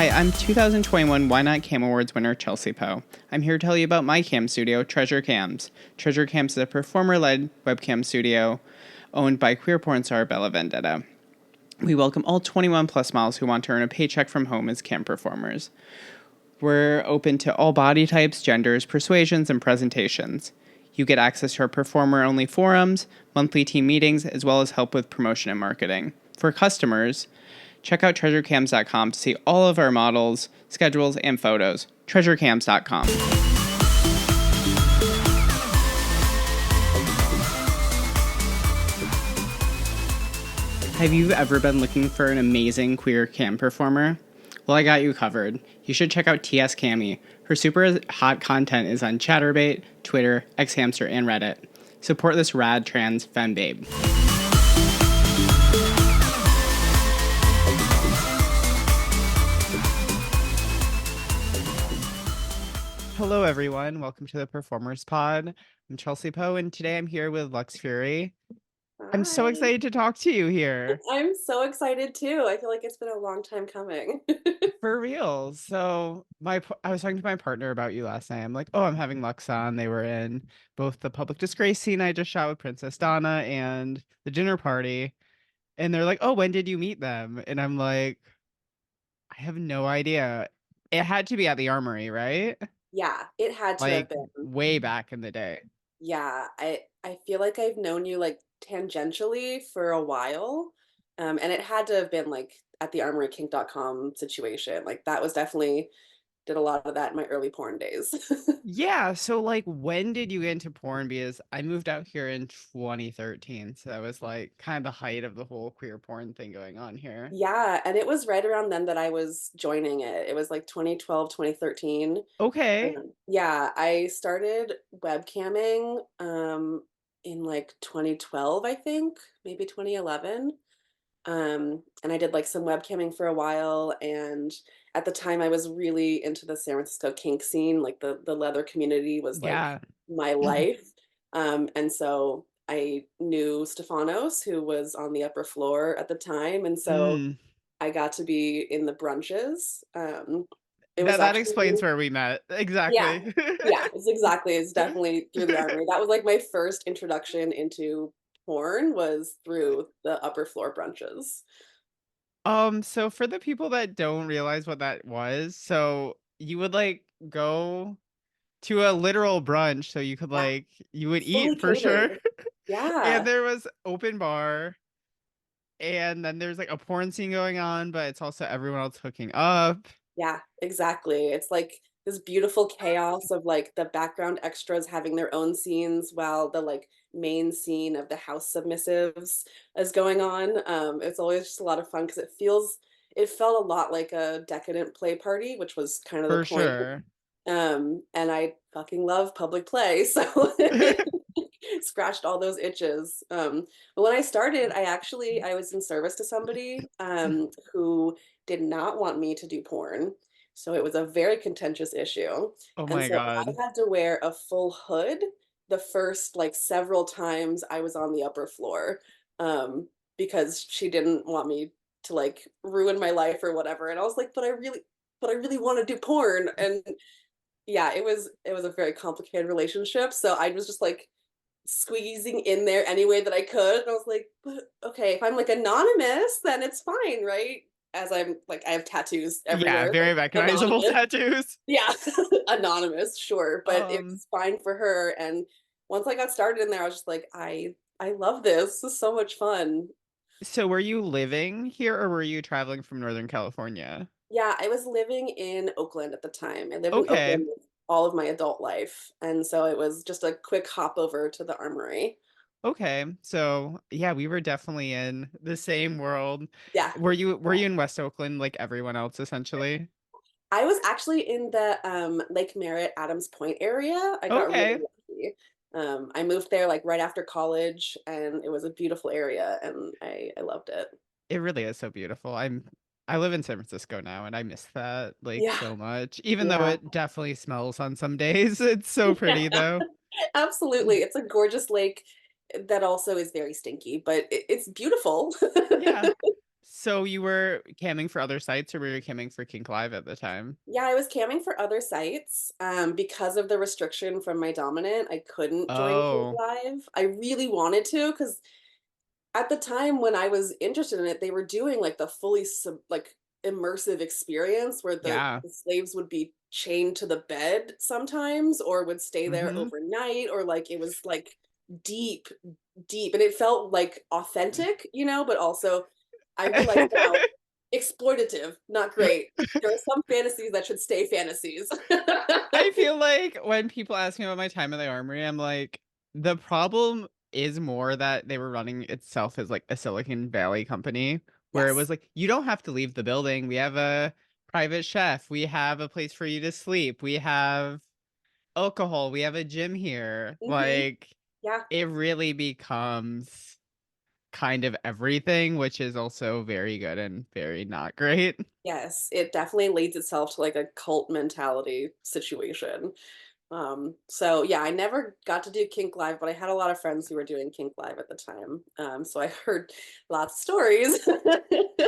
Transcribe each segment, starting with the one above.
Hi, I'm 2021 Why Not Cam Awards winner Chelsea Poe. I'm here to tell you about my cam studio, Treasure Cams. Treasure Cams is a performer-led webcam studio owned by queer porn star Bella Vendetta. We welcome all 21 plus models who want to earn a paycheck from home as cam performers. We're open to all body types, genders, persuasions, and presentations. You get access to our performer-only forums, monthly team meetings, as well as help with promotion and marketing. For customers, check out treasurecams.com to see all of our models, schedules, and photos. treasurecams.com. Have you ever been looking for an amazing queer cam performer? Well, I got you covered. You should check out TS Cami. Her super hot content is on Chatterbait, Twitter, Xhamster, and Reddit. Support this rad trans femme babe. Hello, everyone. Welcome to the Performers Pod. I'm Chelsea Poe, and today I'm here with Lux Fury. I'm so Hi. excited to talk to you here. I'm so excited too. I feel like it's been a long time coming. For real. So I was talking to my partner about you last night. I'm like, oh, I'm having Lux on. They were in both the public disgrace scene I just shot with Princess Donna and the dinner party. And they're like, oh, when did you meet them? And I'm like, I have no idea. It had to be at the Armory, right? Yeah, it had to have Like been. way back in the day. Yeah, I feel like I've known you like tangentially for a while. And it had to have been like at the armorykink.com situation. Like that was definitely did a lot of that in my early porn days. Yeah, so like when did you get into porn? Because I moved out here in 2013, so that was like kind of the height of the whole queer porn thing going on here. Yeah, and it was right around then that I was joining it. It was like 2012, 2013. Okay. Yeah, I started webcamming in like 2012, I think, maybe 2011. And I did like some webcamming for a while, and at the time I was really into the San Francisco kink scene, like the leather community was like Yeah. my life. And so I knew Stefanos, who was on the upper floor at the time, and so Mm. I got to be in the brunches. It was That actually explains where we met. yeah. Exactly. Yeah, it's definitely through the armory. That was, like, my first introduction into porn was through the upper floor brunches. So for the people that don't realize what that was, so you would like go to a literal brunch, so you could Yeah, like you would fully eat for sure. catered. And Yeah. there was open bar, and then there's like a porn scene going on, but it's also everyone else hooking up. Yeah, exactly. It's like this beautiful chaos of like the background extras having their own scenes while the like main scene of the house submissives is going on. It's always just a lot of fun because it felt a lot like a decadent play party, which was kind of the For point. sure. And I fucking love public play, so scratched all those itches. But when I started, I was in service to somebody who did not want me to do porn. So it was a very contentious issue. Oh And my so God. I had to wear a full hood the first like several times I was on the upper floor because she didn't want me to like ruin my life or whatever. And I was like, but I really want to do porn. And yeah, it was a very complicated relationship. So I was just like squeezing in there any way that I could. And I was like, but okay, if I'm like anonymous, then it's fine, right? As I'm like, I have tattoos Yeah, everywhere, very like recognizable anonymous. tattoos. Yeah, anonymous, sure, but Um, it's fine for her. And once I got started in there, I was just like, I love this. This is so much fun. so were you living here or were you traveling from Northern California? Yeah, I was living in Oakland at the time. I lived in Okay. Oakland all of my adult life, and so it was just a quick hop over to the Armory. Okay. So yeah, we were definitely in the same world. Yeah, Were yeah. you in West Oakland like everyone else essentially? I was actually in the, Lake Merritt, Adams Point area. I got really Okay. lucky. I moved there, like, right after college, and it was a beautiful area, and I loved it. It really is so beautiful. I live in San Francisco now and I miss that like Yeah, so much. Even though yeah. it definitely smells on some days. It's so Yeah, pretty though. absolutely. It's a gorgeous lake that also is very stinky, but it's beautiful. Yeah. So you were camming for other sites, or were you camming for Kink Live at the time? Yeah, I was camming for other sites. Because of the restriction from my dominant, I couldn't join Kink Oh, Live. I really wanted to because at the time when I was interested in it, they were doing like the fully like immersive experience where yeah. the slaves would be chained to the bed sometimes or would stay there Mm-hmm. overnight or like it was like deep, deep. And it felt like authentic, but also I realize now exploitative, not great. There are some fantasies that should stay fantasies. I feel like when people ask me about my time in the armory, I'm like, the problem is more that they were running itself as like a Silicon Valley company where it was Yes. like, you don't have to leave the building. We have a private chef. We have a place for you to sleep. We have alcohol. We have a gym here. Hmm. Like, Yeah. it really becomes kind of everything, which is also very good and very not great. Yes, it definitely leads itself to like a cult mentality situation. So yeah, I never got to do Kink Live, but I had a lot of friends who were doing Kink Live at the time. So I heard lots of stories.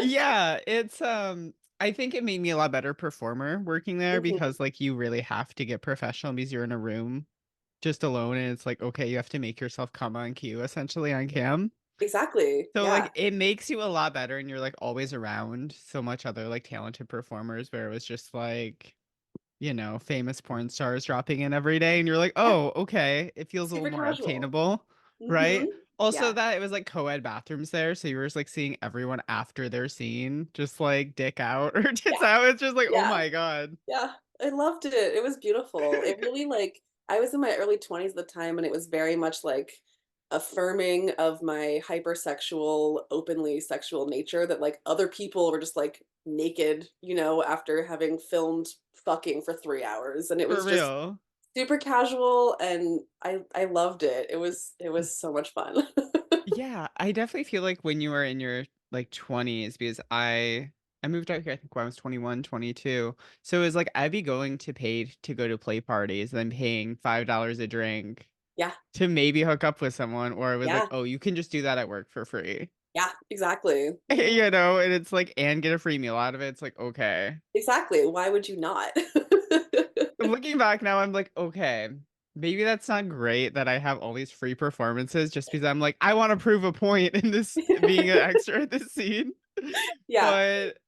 Yeah, it's I think it made me a lot better performer working there Mhm. because like you really have to get professional because you're in a room just alone and it's like okay, you have to make yourself come on cue essentially on cam. Exactly. So Yeah. like it makes you a lot better and you're like always around so much other like talented performers where it was just like famous porn stars dropping in every day, and you're like, Yeah. oh, okay, it feels a little Super more casual. obtainable, Hmm. right? Also, Yeah. that it was like co-ed bathrooms there, so you were just like seeing everyone after their scene, just like dick out or tits Yeah. out. It's just like, oh Yeah. my God, Yeah, I loved it. It was beautiful. It really like I was in my early 20s at the time and it was very much like affirming of my hypersexual, openly sexual nature that like other people were just like naked, after having filmed fucking for 3 hours and it for was just real. super casual and I loved it. It was so much fun. Yeah, I definitely feel like when you were in your like 20s, because I moved out here I think when I was 21, 22. So it was like I'd be going to pay to go to play parties, then paying $5 a drink Yeah. to maybe hook up with someone, or it was like, Yeah. oh, you can just do that at work for free. Yeah, exactly. Mhm. And it's like, and get a free meal out of it. It's like, okay. Exactly. Why would you not? Looking back now, I'm like, okay, maybe that's not great that I have all these free performances just because I'm like, I want to prove a point in this being an extra at this scene. Yeah. But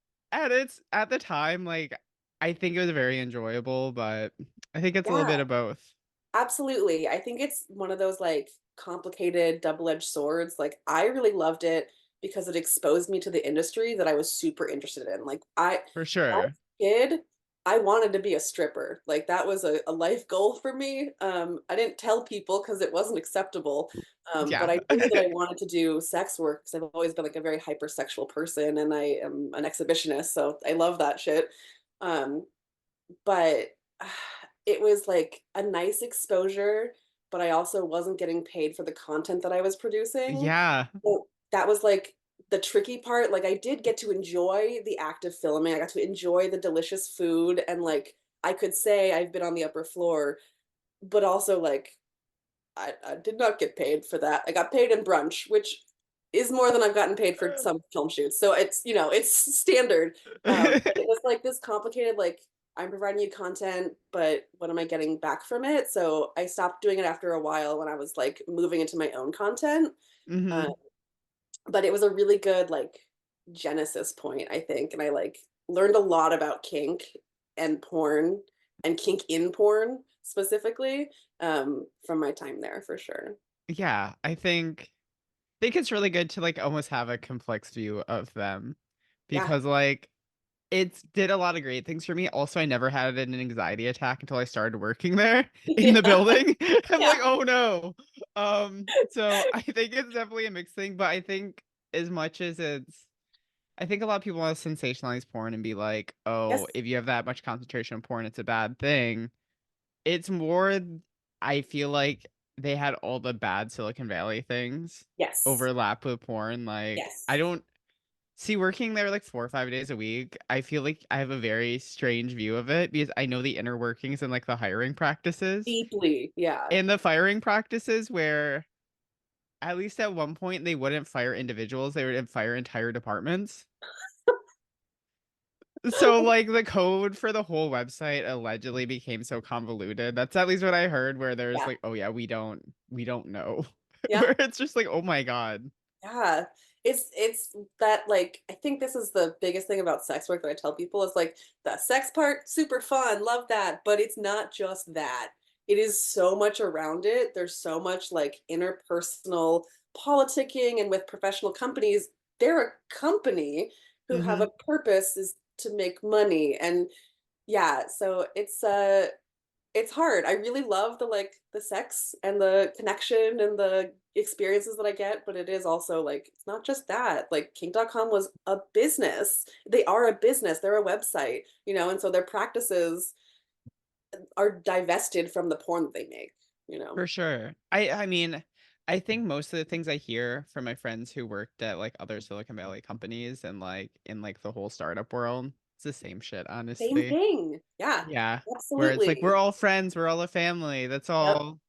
at the time, like, I think it was very enjoyable, but I think it's a little Yeah. bit of both. Absolutely. I think it's one of those like complicated double-edged swords. Like I really loved it because it exposed me to the industry that I was super interested in. Like For when I was sure. a kid, I wanted to be a stripper. Like that was a life goal for me. I didn't tell people because it wasn't acceptable. But Yeah. I knew that I wanted to do sex work because I've always been like a very hypersexual person and I am an exhibitionist. So I love that shit. Um, but it was like a nice exposure, but I also wasn't getting paid for the content that I was producing. Yeah. So that was like the tricky part. Like I did get to enjoy the act of filming. I got to enjoy the delicious food and like I could say I've been on the upper floor, but also like I did not get paid for that. I got paid in brunch, which is more than I've gotten paid for some film shoots. So it's standard. But it was like this complicated, like I'm providing you content, but what am I getting back from it? So I stopped doing it after a while when I was like moving into my own content. Uh, Hmm. but it was a really good like genesis point, I think. And I like learned a lot about kink and porn and kink in porn specifically from my time there for sure. Yeah. I think it's really good to like almost have a complex view of them Yeah. because like it did a lot of great things for me. Also, I never had an anxiety attack until I started working there in the Yeah. building. I'm Yeah. like, oh no. So I think it's definitely a mixed thing, but I think as much as I think a lot of people want to sensationalize porn and be like, Yes. oh, if you have that much concentration on porn, it's a bad thing. It's more, I feel like they had all the bad Silicon Valley things Yes. overlap with porn. Like, I Yes. don't see working there like 4 or 5 days a week. I feel like I have a very strange view of it because I know the inner workings and like the hiring practices Deeply. Yeah. and the firing practices where at least at one point they wouldn't fire individuals, they would fire entire departments. So like the code for the whole website allegedly became so convoluted. That's at least what I heard where there's Yeah. like, "Oh yeah, we don't know." Yeah. Where it's just like, "Oh my God." Yeah. It's that like I think this is the biggest thing about sex work that I tell people is like the sex part super fun, love that, but it's not just that. It is so much around it. There's so much like interpersonal politicking and with professional companies, they're a company who have Mhm. a purpose is to make money and yeah, so it's hard. I really love the, like, the sex and the connection and the experiences that I get, but it is also, like, it's not just that. Like, Kink.com was a business. They are a business. They're a website, you know, and so their practices are divested from the porn that they make, you know? For sure. I mean, I think most of the things I hear from my friends who worked at like other Silicon Valley companies and like in like the whole startup world, it's the same shit, Same honestly. thing. Yeah, Yeah. Where it's like we're absolutely. all friends, we're all a family. That's Yep. all.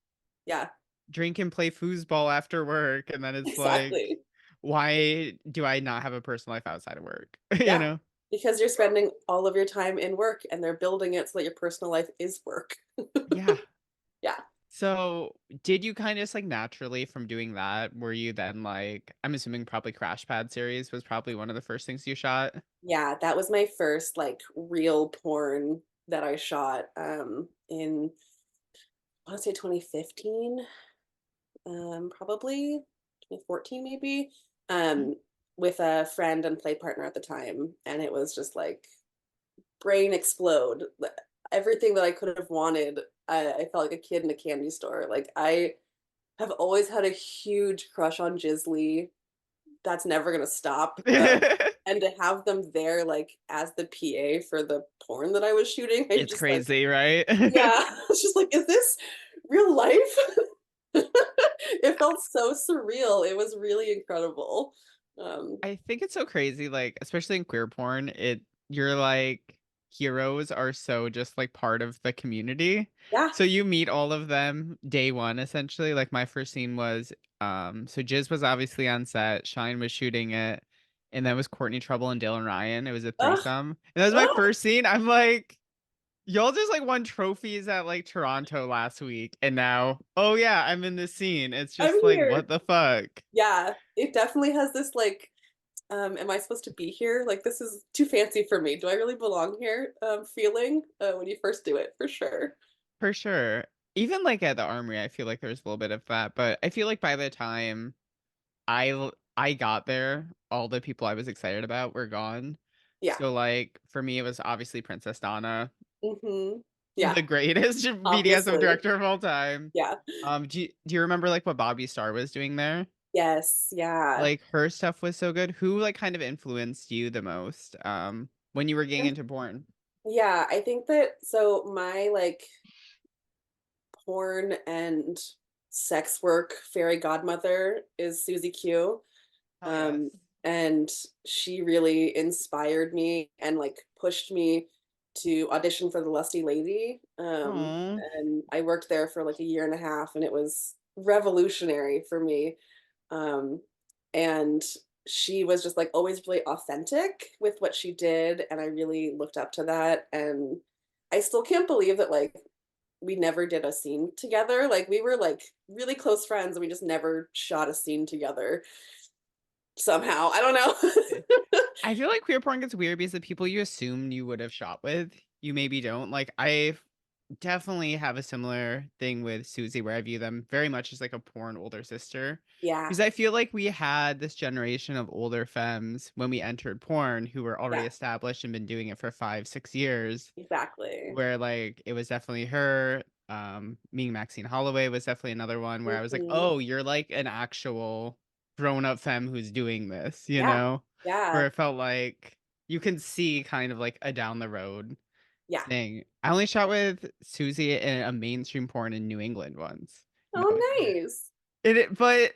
Yeah, Drink and play foosball after work, and then it's like, exactly. why do I not have a personal life outside of work? You Yeah, know? because you're spending all of your time in work and they're building it so that your personal life is work. Yeah. Yeah. So, did you kind of just like naturally from doing that, were you then like, I'm assuming probably Crash Pad series was probably one of the first things you shot? Yeah, that was my first, like, real porn that I shot, in, I wanna say 2015, probably 2014 maybe, Mm. um, with a friend and play partner at the time, and it was just, like, brain explode. Everything that I could have wanted, I felt like a kid in a candy store. Like, I have always had a huge crush on Jizzly. That's never gonna stop, and to have them there, like, as the PA for the porn that I was shooting, I It's just, like crazy, right? yeah, it's just like, "Is this real life?" It felt so surreal, it was really incredible. Um, I think it's so crazy, like, especially in queer porn, you're like heroes are so just like part of the community. yeah. So you meet all of them day one, essentially. Like my first scene was, so Jiz was obviously on set, Shine was shooting it, and then was Courtney Trouble and Dylan Ryan. It was a Ugh, threesome. And that was my ugh, first scene. I'm like, y'all just like won trophies at like Toronto last week, and now, oh yeah, I'm in this scene. It's I'm just like, here. what the fuck? Yeah, it definitely has this, like, "Am I supposed to be here? Like, this is too fancy for me. Do I really belong here?" Feeling, when you first do it, for sure. For sure. Even, like, at the Armory, I feel like there's a little bit of that, but I feel like by the time I got there, all the people I was excited about were gone. Yeah. So, like, for me, it was obviously Princess Donna, Mhm. Yeah, the greatest BDSM obviously. director of all time. Yeah. Do you remember, like, what Bobby Starr was doing there? Yes, yeah. Like, her stuff was so good. Who, like, kind of influenced you the most, when you were getting into porn? Yeah, I think that so my, like, porn and sex work fairy godmother is Susie Q. Oh, Um, yes. and she really inspired me and, like, pushed me to audition for The Lusty Lady, Oh. and I worked there for, like, a year and a half, and it was revolutionary for me, um, and she was just, like, always really authentic with what she did, and I really looked up to that, and I still can't believe that, like, we never did a scene together, like, we were, like, really close friends, and we just never shot a scene together somehow, I don't know. I feel like queer porn gets weird because the people you assume you would have shot with, you maybe don't. Like I definitely have a similar thing with Susie where I view them very much as like a porn older sister. Yeah, Because I feel like we had this generation of older femmes when we entered porn who were already yeah, established and been doing it for 5, 6 years exactly. where like it was definitely her. Me and Maxine Holloway was definitely another one where I was like, Mhm. oh, you're like an actual grown up femme who's doing this, you Yeah, know? Where yeah, it felt like you can see kind of like a down the road yeah. thing. I only shot with Susie in a mainstream porn in New England once. No, Oh, nice. but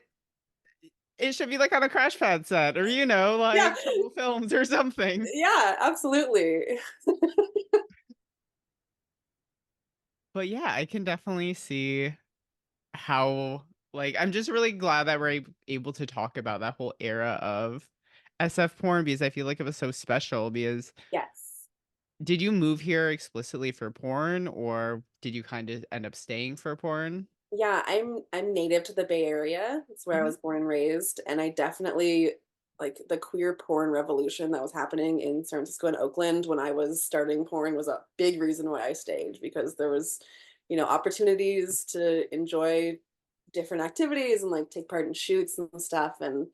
it should be like on a crash pad set or Yeah, like couple films or something. yeah, absolutely. But yeah, I can definitely see how Like, I'm just really glad that we're able to talk about that whole era of SF porn because I feel like it was so special. Because Yes. did you move here explicitly for porn, or did you kind of end up staying for porn? Yeah, I'm native to the Bay Area. It's where I Hmm. was born and raised, and I definitely like the queer porn revolution that was happening in San Francisco and Oakland when I was starting porn was a big reason why I stayed because there was, opportunities to enjoy different activities and like take part in shoots and stuff. And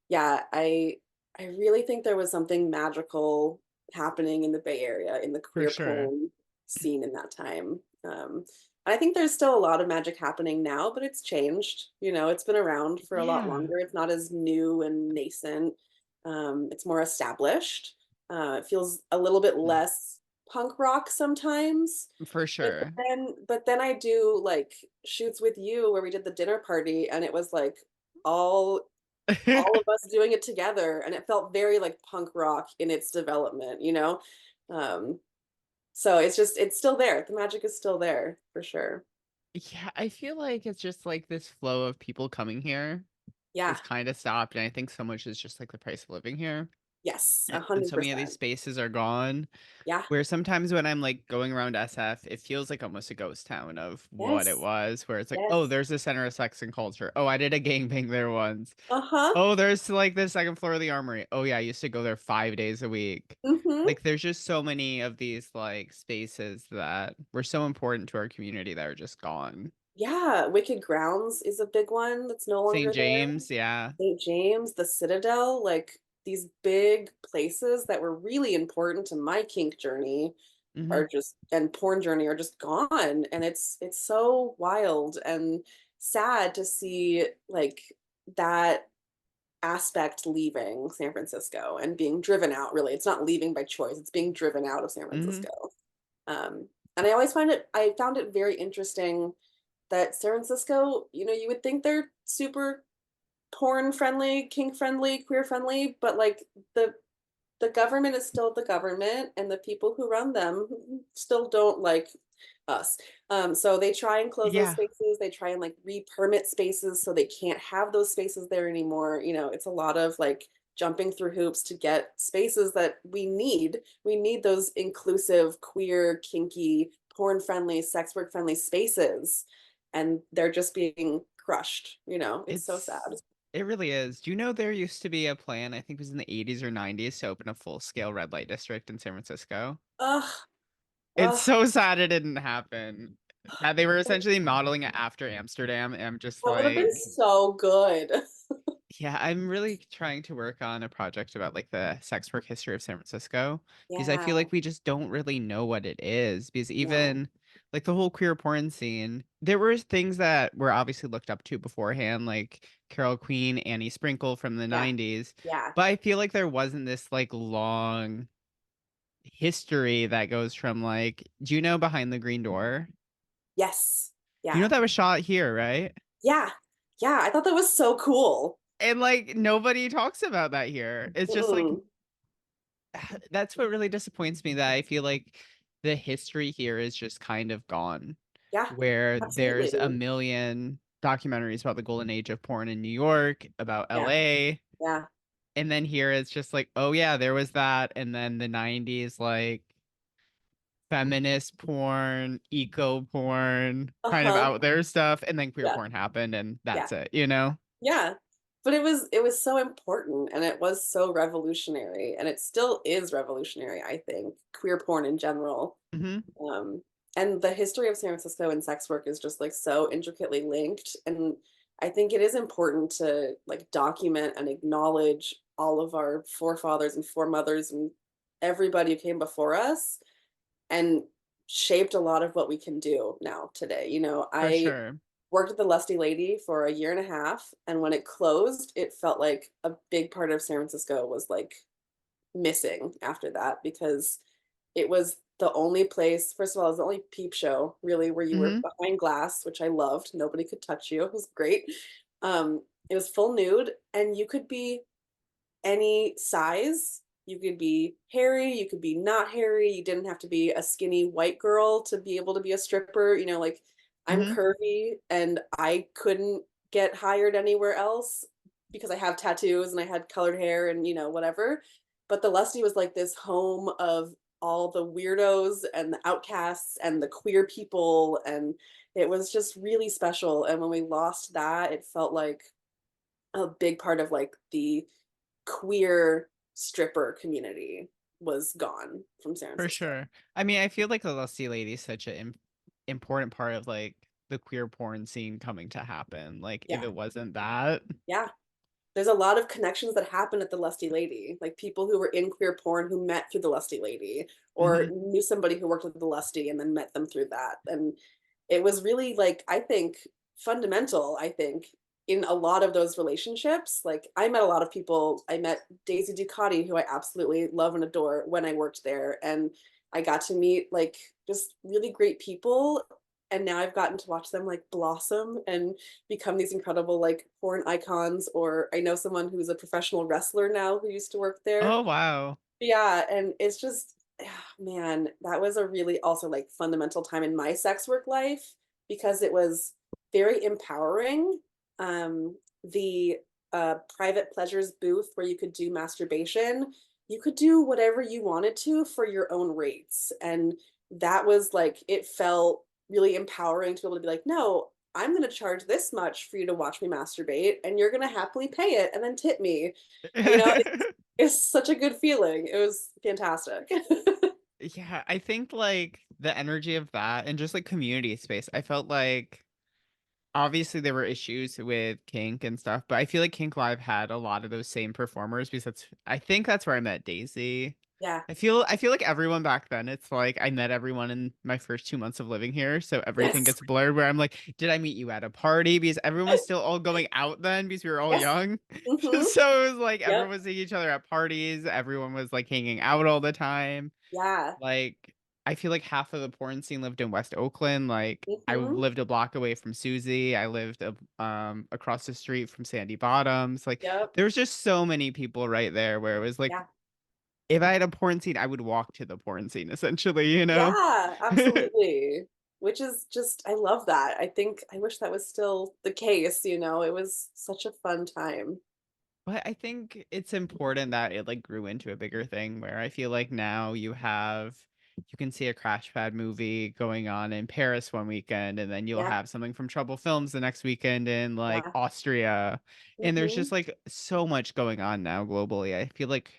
yeah, I really think there was something magical happening in the Bay Area in the For queer sure. porn scene in that time. I think there's still a lot of magic happening now, but it's changed. It's been around for a lot Yeah, longer. It's not as new and nascent. It's more established. It feels a little bit less punk rock sometimes. for But sure. then I do like shoots with you where we did the dinner party and it was like all of us doing it together and it felt very like punk rock in its development. um so it's still there, the magic is still there for sure. Yeah, I feel like it's just like this flow of people coming here Yeah. is kind of stopped, and I think so much is just like the price of living here. Yes, a And hundred so many of these percent spaces are gone. Yeah. Where sometimes when I'm like going around SF, it feels like almost a ghost town of what it Yes. was, where it's like, oh, Yes. there's the center of sex and culture. Oh, I did a gangbang there once. Uh-huh. Oh, there's like the second floor of the armory. Oh, yeah, I used to go there 5 days a week. Mm-hmm. Like, there's just so many of these like spaces that were so important to our community that are just gone. Yeah, Wicked Grounds is a big one that's no St. longer there. James, yeah. St. James, the Citadel, like these big places that were really important to my kink journey Hmm. are just and porn journey are just gone. And it's so wild and sad to see like that aspect leaving San Francisco and being driven out. Really, it's not leaving by choice, it's being driven out of San Hmm. Francisco. And I found it very interesting that San Francisco, you would think they're super porn friendly, kink friendly, queer friendly, but like the the government is still the government and the people who run them still don't like us. So they try and close those Yeah. spaces. They try and like re-permit spaces so they can't have those spaces there anymore. It's a lot of like jumping through hoops to get spaces that we need. We need those inclusive, queer, kinky, porn friendly, sex work friendly spaces. And they're just being crushed. It's so sad. It really is. Do you know there used to be a plan, I think it was in the 80s or 90s, to open a full-scale red light district in San Francisco? Ugh, It's ugh. so sad it didn't happen. That they were essentially modeling it after Amsterdam, and I'm just That would have been like, so good. yeah, I'm really trying to work on a project about like the sex work history of San Francisco because I feel Yeah, like we just don't really know what it is. Because no. even like the whole queer porn scene, there were things that were obviously looked up to beforehand, like Carol Queen, Annie Sprinkle from the Yeah, 90s. yeah. But I feel like there wasn't this like long history that goes from like, do you know Behind the Green Door? Yes. You know Yeah. that was shot here, right? Yeah. Yeah. I thought that was so cool. And like nobody talks about that here. It's just like Mm-mm. that's what really disappoints me, that I feel like the history here is just kind of gone, Yeah, where there's a absolutely. million documentaries about the golden age of porn in New York, about Yeah. LA, Yeah. and then here it's just like, oh yeah, there was that, and then the 90s like feminist porn, eco porn, kind of Uh-huh. out there stuff, and then queer Yeah. porn happened and Yeah. that's it? Yeah. But it was so important and it was so revolutionary and it still is revolutionary, I think, queer porn in general. Hmm. Um, and the history of San Francisco and sex work is just like so intricately linked. And I think it is important to like document and acknowledge all of our forefathers and foremothers and everybody who came before us and shaped a lot of what we can do now today. For I sure. worked at the Lusty Lady for a year and a half, and when it closed, it felt like a big part of San Francisco was like missing after that because it was the only place, first of all, it was the only peep show really where you were Hmm. behind glass, which I loved. Nobody could touch you. It was great. It was full nude, and you could be any size. You could be hairy, you could be not hairy. You didn't have to be a skinny white girl to be able to be a stripper. Like I'm Hmm. curvy and I couldn't get hired anywhere else because I have tattoos and I had colored hair and, whatever. But the Lusty was like this home of all the weirdos and the outcasts and the queer people, and it was just really special. And when we lost that, it felt like a big part of like the queer stripper community was gone from San For Francisco. sure. I mean, I feel like the Lusty Lady is such an important part of like the queer porn scene coming to happen. Like, if Yeah. it wasn't that, Yeah. There's a lot of connections that happen at the Lusty Lady, like people who were in queer porn who met through the Lusty Lady or Mhm. knew somebody who worked with the Lusty and then met them through that. And it was really like, I think, fundamental, I think, in a lot of those relationships. Like I met a lot of people. I met Daisy Ducati, who I absolutely love and adore when I worked there. And I got to meet like just really great people. And now I've gotten to watch them like blossom and become these incredible like porn icons. Or I know someone who's a professional wrestler now who used to work there. Oh, wow. Yeah, and it's just man, that was a really also like fundamental time in my sex work life because it was very empowering. The private pleasures booth where you could do masturbation, you could do whatever you wanted to for your own rates. And that was like it felt really empowering to be able to be like, no, I'm going to charge this much for you to watch me masturbate and you're going to happily pay it and then tip me. It's such a good feeling. It was fantastic. Yeah, I think like the energy of that and just like community space. I felt like obviously there were issues with Kink and stuff, but I feel like Kink Live had a lot of those same performers because I think that's where I met Daisy. Yeah. I feel like everyone back then, it's like I met everyone in my first 2 months of living here, so everything Yes. gets blurred where I'm like, did I meet you at a party? Because everyone was still all going out then because we were all Yes. young. Mhm. So it was like everyone Yep. was seeing each other at parties, everyone was like hanging out all the time. Yeah. Like, I feel like half of the porn scene lived in West Oakland. Like, I Mhm. lived a block away from Susie. I lived across the street from Sandy Bottoms. Like, Yep. there was just so many people right there where it was like, Yeah. if I had a porn scene, I would walk to the porn scene essentially, you know? Yeah, absolutely. Which is just I love that. I think I wish that was still the case, It was such a fun time. But I think it's important that it like grew into a bigger thing where I feel like now you can see a crash pad movie going on in Paris one weekend and then you'll Yeah. have something from Trouble Films the next weekend in like Yeah. Austria. And there's just Mhm. like so much going on now globally. I feel like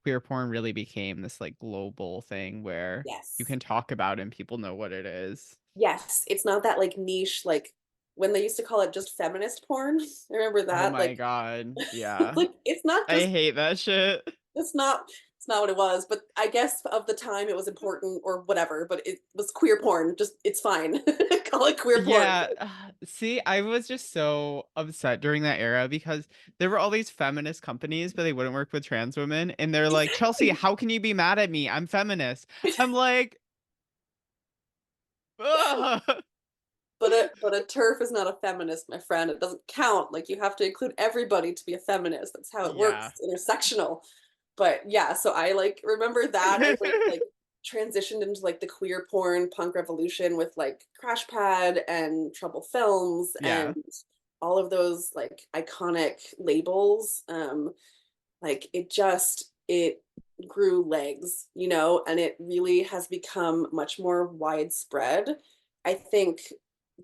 queer porn really became this like global thing where you Yes. can talk about it and people know what it is. Yes, it's not that, like, niche, like, when they used to call it just feminist porn, remember Oh that? my Like god. Yeah. like, it's not I just hate that shit. it's not what it was, but I guess of the time it was important or whatever, but it was queer porn, just it's fine. Call it queer porn. Yeah, see, I was just so upset during that era because there were all these feminist companies, but they wouldn't work with trans women, and they're like, "Chelsea, Exactly. how can you be mad at me? I'm feminist." I'm like, "Ugh." But a TERF is not a feminist, my friend, it doesn't count, like, you have to include everybody to be a feminist, that's how it Yeah. works, it's intersectional. But, yeah, so I, like, remember that as I, like, transitioned into, like, the queer porn punk revolution with, like, Crash Pad and Trouble Films and Yeah, all of those, like, iconic labels, like, it grew legs, and it really has become much more widespread. I think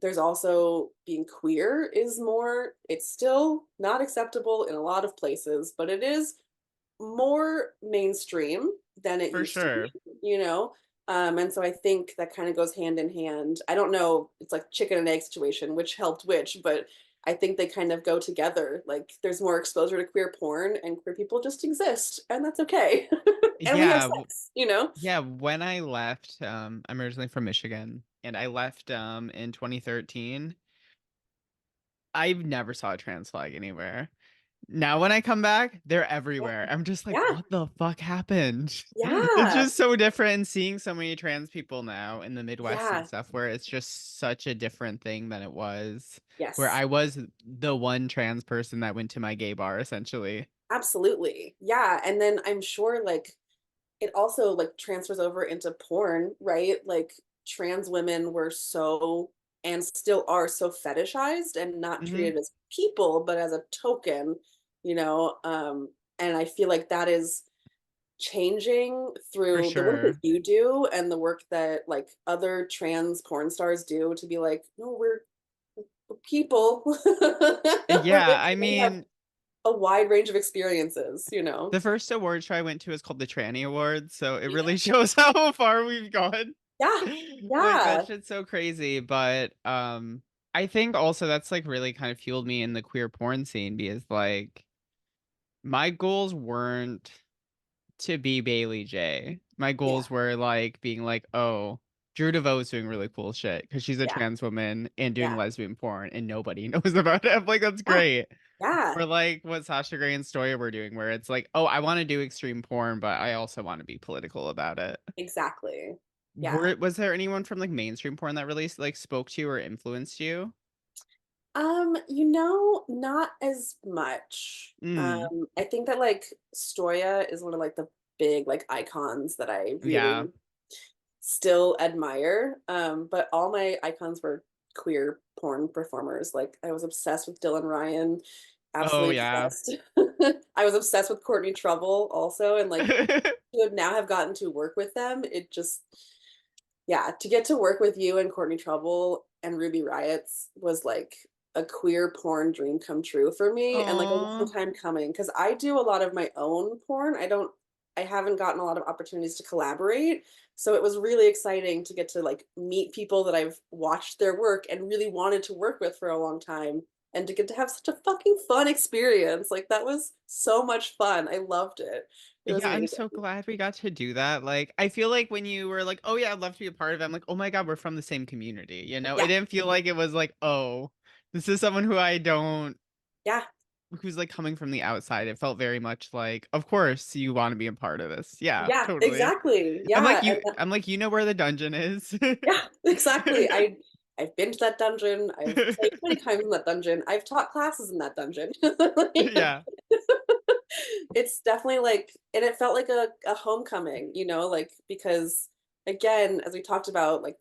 there's also being queer is more it's still not acceptable in a lot of places, but it is more mainstream than it for used to be, sure. you know? And so I think that kind of goes hand in hand. I don't know, it's like chicken and egg situation, which helped which, but I think they kind of go together. Like there's more exposure to queer porn and queer people just exist, and that's okay. And we have Yeah, sex. yeah, when I left, I'm originally from Michigan, and I left, in 2013, I never saw a trans flag anywhere. Now when I come back, they're everywhere. I'm just like, Yeah. "What the fuck happened?" It's Yeah. just so different and seeing so many trans people now in the Midwest and Yeah. stuff where it's just such a different thing than it was, where Yes. I was the one trans person that went to my gay bar, essentially. Absolutely. Yeah. And then I'm sure like it also like transfers over into porn, right? Like trans women were so and still are so fetishized and not Hmm. treated as people, but as a token, you know? And I feel like that is changing For through the work that sure. you do and the work that like other trans porn stars do to be like, no, we're people. Yeah, I We have mean, a wide range of experiences, you know? the first award show I went to is called the Tranny Awards, so it Yeah. really shows how far we've gone. Yeah. Like that Yeah. shit's so crazy, but I think also that's like really kind of fueled me in the queer porn scene because like my goals weren't to be Bailey J. My Yeah. goals were like being like, oh, Drew DeVoe's doing really cool shit because she's a Yeah. trans woman and doing Yeah. lesbian porn and nobody knows about it. I'm like, that's Yeah. great. Yeah. Or like what Sasha Grey and Stoya were doing, where it's like, oh, I want to do extreme porn, but I also want to be political about it. Exactly. Yeah. Was there anyone from like mainstream porn that really like spoke to you or influenced you? Not as much. Mm. I think that like Stoya is one of like the big like icons that I Yeah. really still admire. But all my icons were queer porn performers. Like I was obsessed with Dylan Ryan, Oh absolutely yeah. obsessed. I was obsessed with Courtney Trouble also, and like to now have gotten to work with them, it just yeah, to get to work with you and Courtney Trouble and Ruby Riots was like a queer porn dream come true for me and like a long Oh, time coming because I do a lot of my own porn. I haven't gotten a lot of opportunities to collaborate. So it was really exciting to get to like meet people that I've watched their work and really wanted to work with for a long time and to get to have such a fucking fun experience. Like that was so much fun. I loved it. It was yeah, I'm amazing. so glad we got to do that. Like, I feel like when you were like, "Oh yeah, I'd love to be a part of it," I'm like, "Oh my God, we're from the same community." You know, it Yeah. didn't feel like it was like, "Oh, this is someone who I don't, Yeah. who's like coming from the outside." It felt very much like, "Of course, you want to be a part of this." Yeah, Yeah, totally. exactly. Yeah, and I'm like, you know where the dungeon is. yeah, exactly. I've been to that dungeon. I've played many times in that dungeon. I've taught classes in that dungeon. Like, Yeah. it's definitely like, and it felt like a homecoming, like because again, as we talked about, like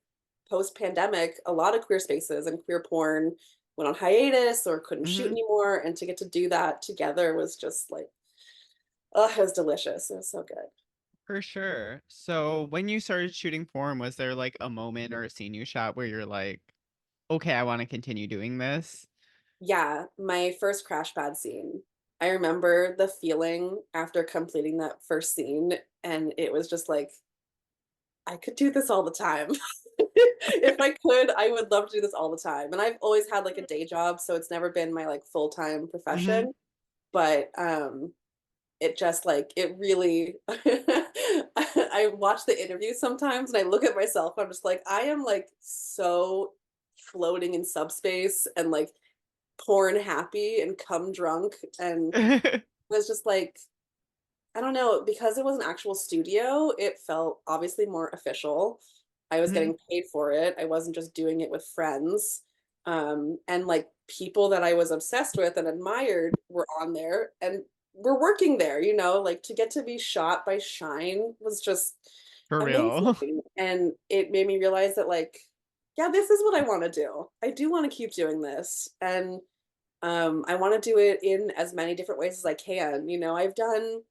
post pandemic, a lot of queer spaces and queer porn went on hiatus or couldn't shoot Hmm. anymore, and to get to do that together was just like, oh, it was delicious. It was so good. For sure. So, when you started shooting porn, was there like a moment or a scene you shot where you're like, "Okay, I want to continue doing this"? Yeah, my first crash pad scene. I remember the feeling after completing that first scene, and it was just like, I could do this all the time. If I could, I would love to do this all the time. And I've always had like a day job, so it's never been my like full-time Hmm. profession. But it just like it really I watch the interviews sometimes and I look at myself, I'm just like, I am like so floating in subspace and like porn happy and cum drunk and was just like I don't know, because it was an actual studio, it felt obviously more official. I was Hmm. getting paid for it. I wasn't just doing it with friends. And like people that I was obsessed with and admired were on there and were working there, like to get to be shot by Shine was just For real. amazing. And it made me realize that like, yeah, this is what I want to do. I do want to keep doing this. And I want to do it in as many different ways as I can. I've done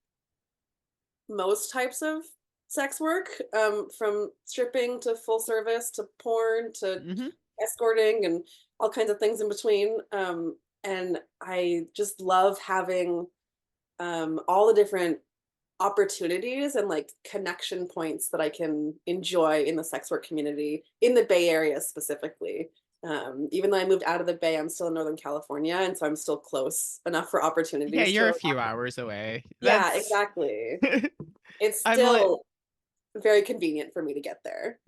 most types of sex work, from stripping to full service to porn to Hmm. escorting and all kinds of things in between. And I just love having all the different opportunities and like connection points that I can enjoy in the sex work community in the Bay Area specifically. Even though I moved out of the Bay, I'm still in Northern California, and so I'm still close enough for Yeah, opportunities you're a to. few hours away. Yeah, That's exactly. It's I'm like still very convenient for me to get there.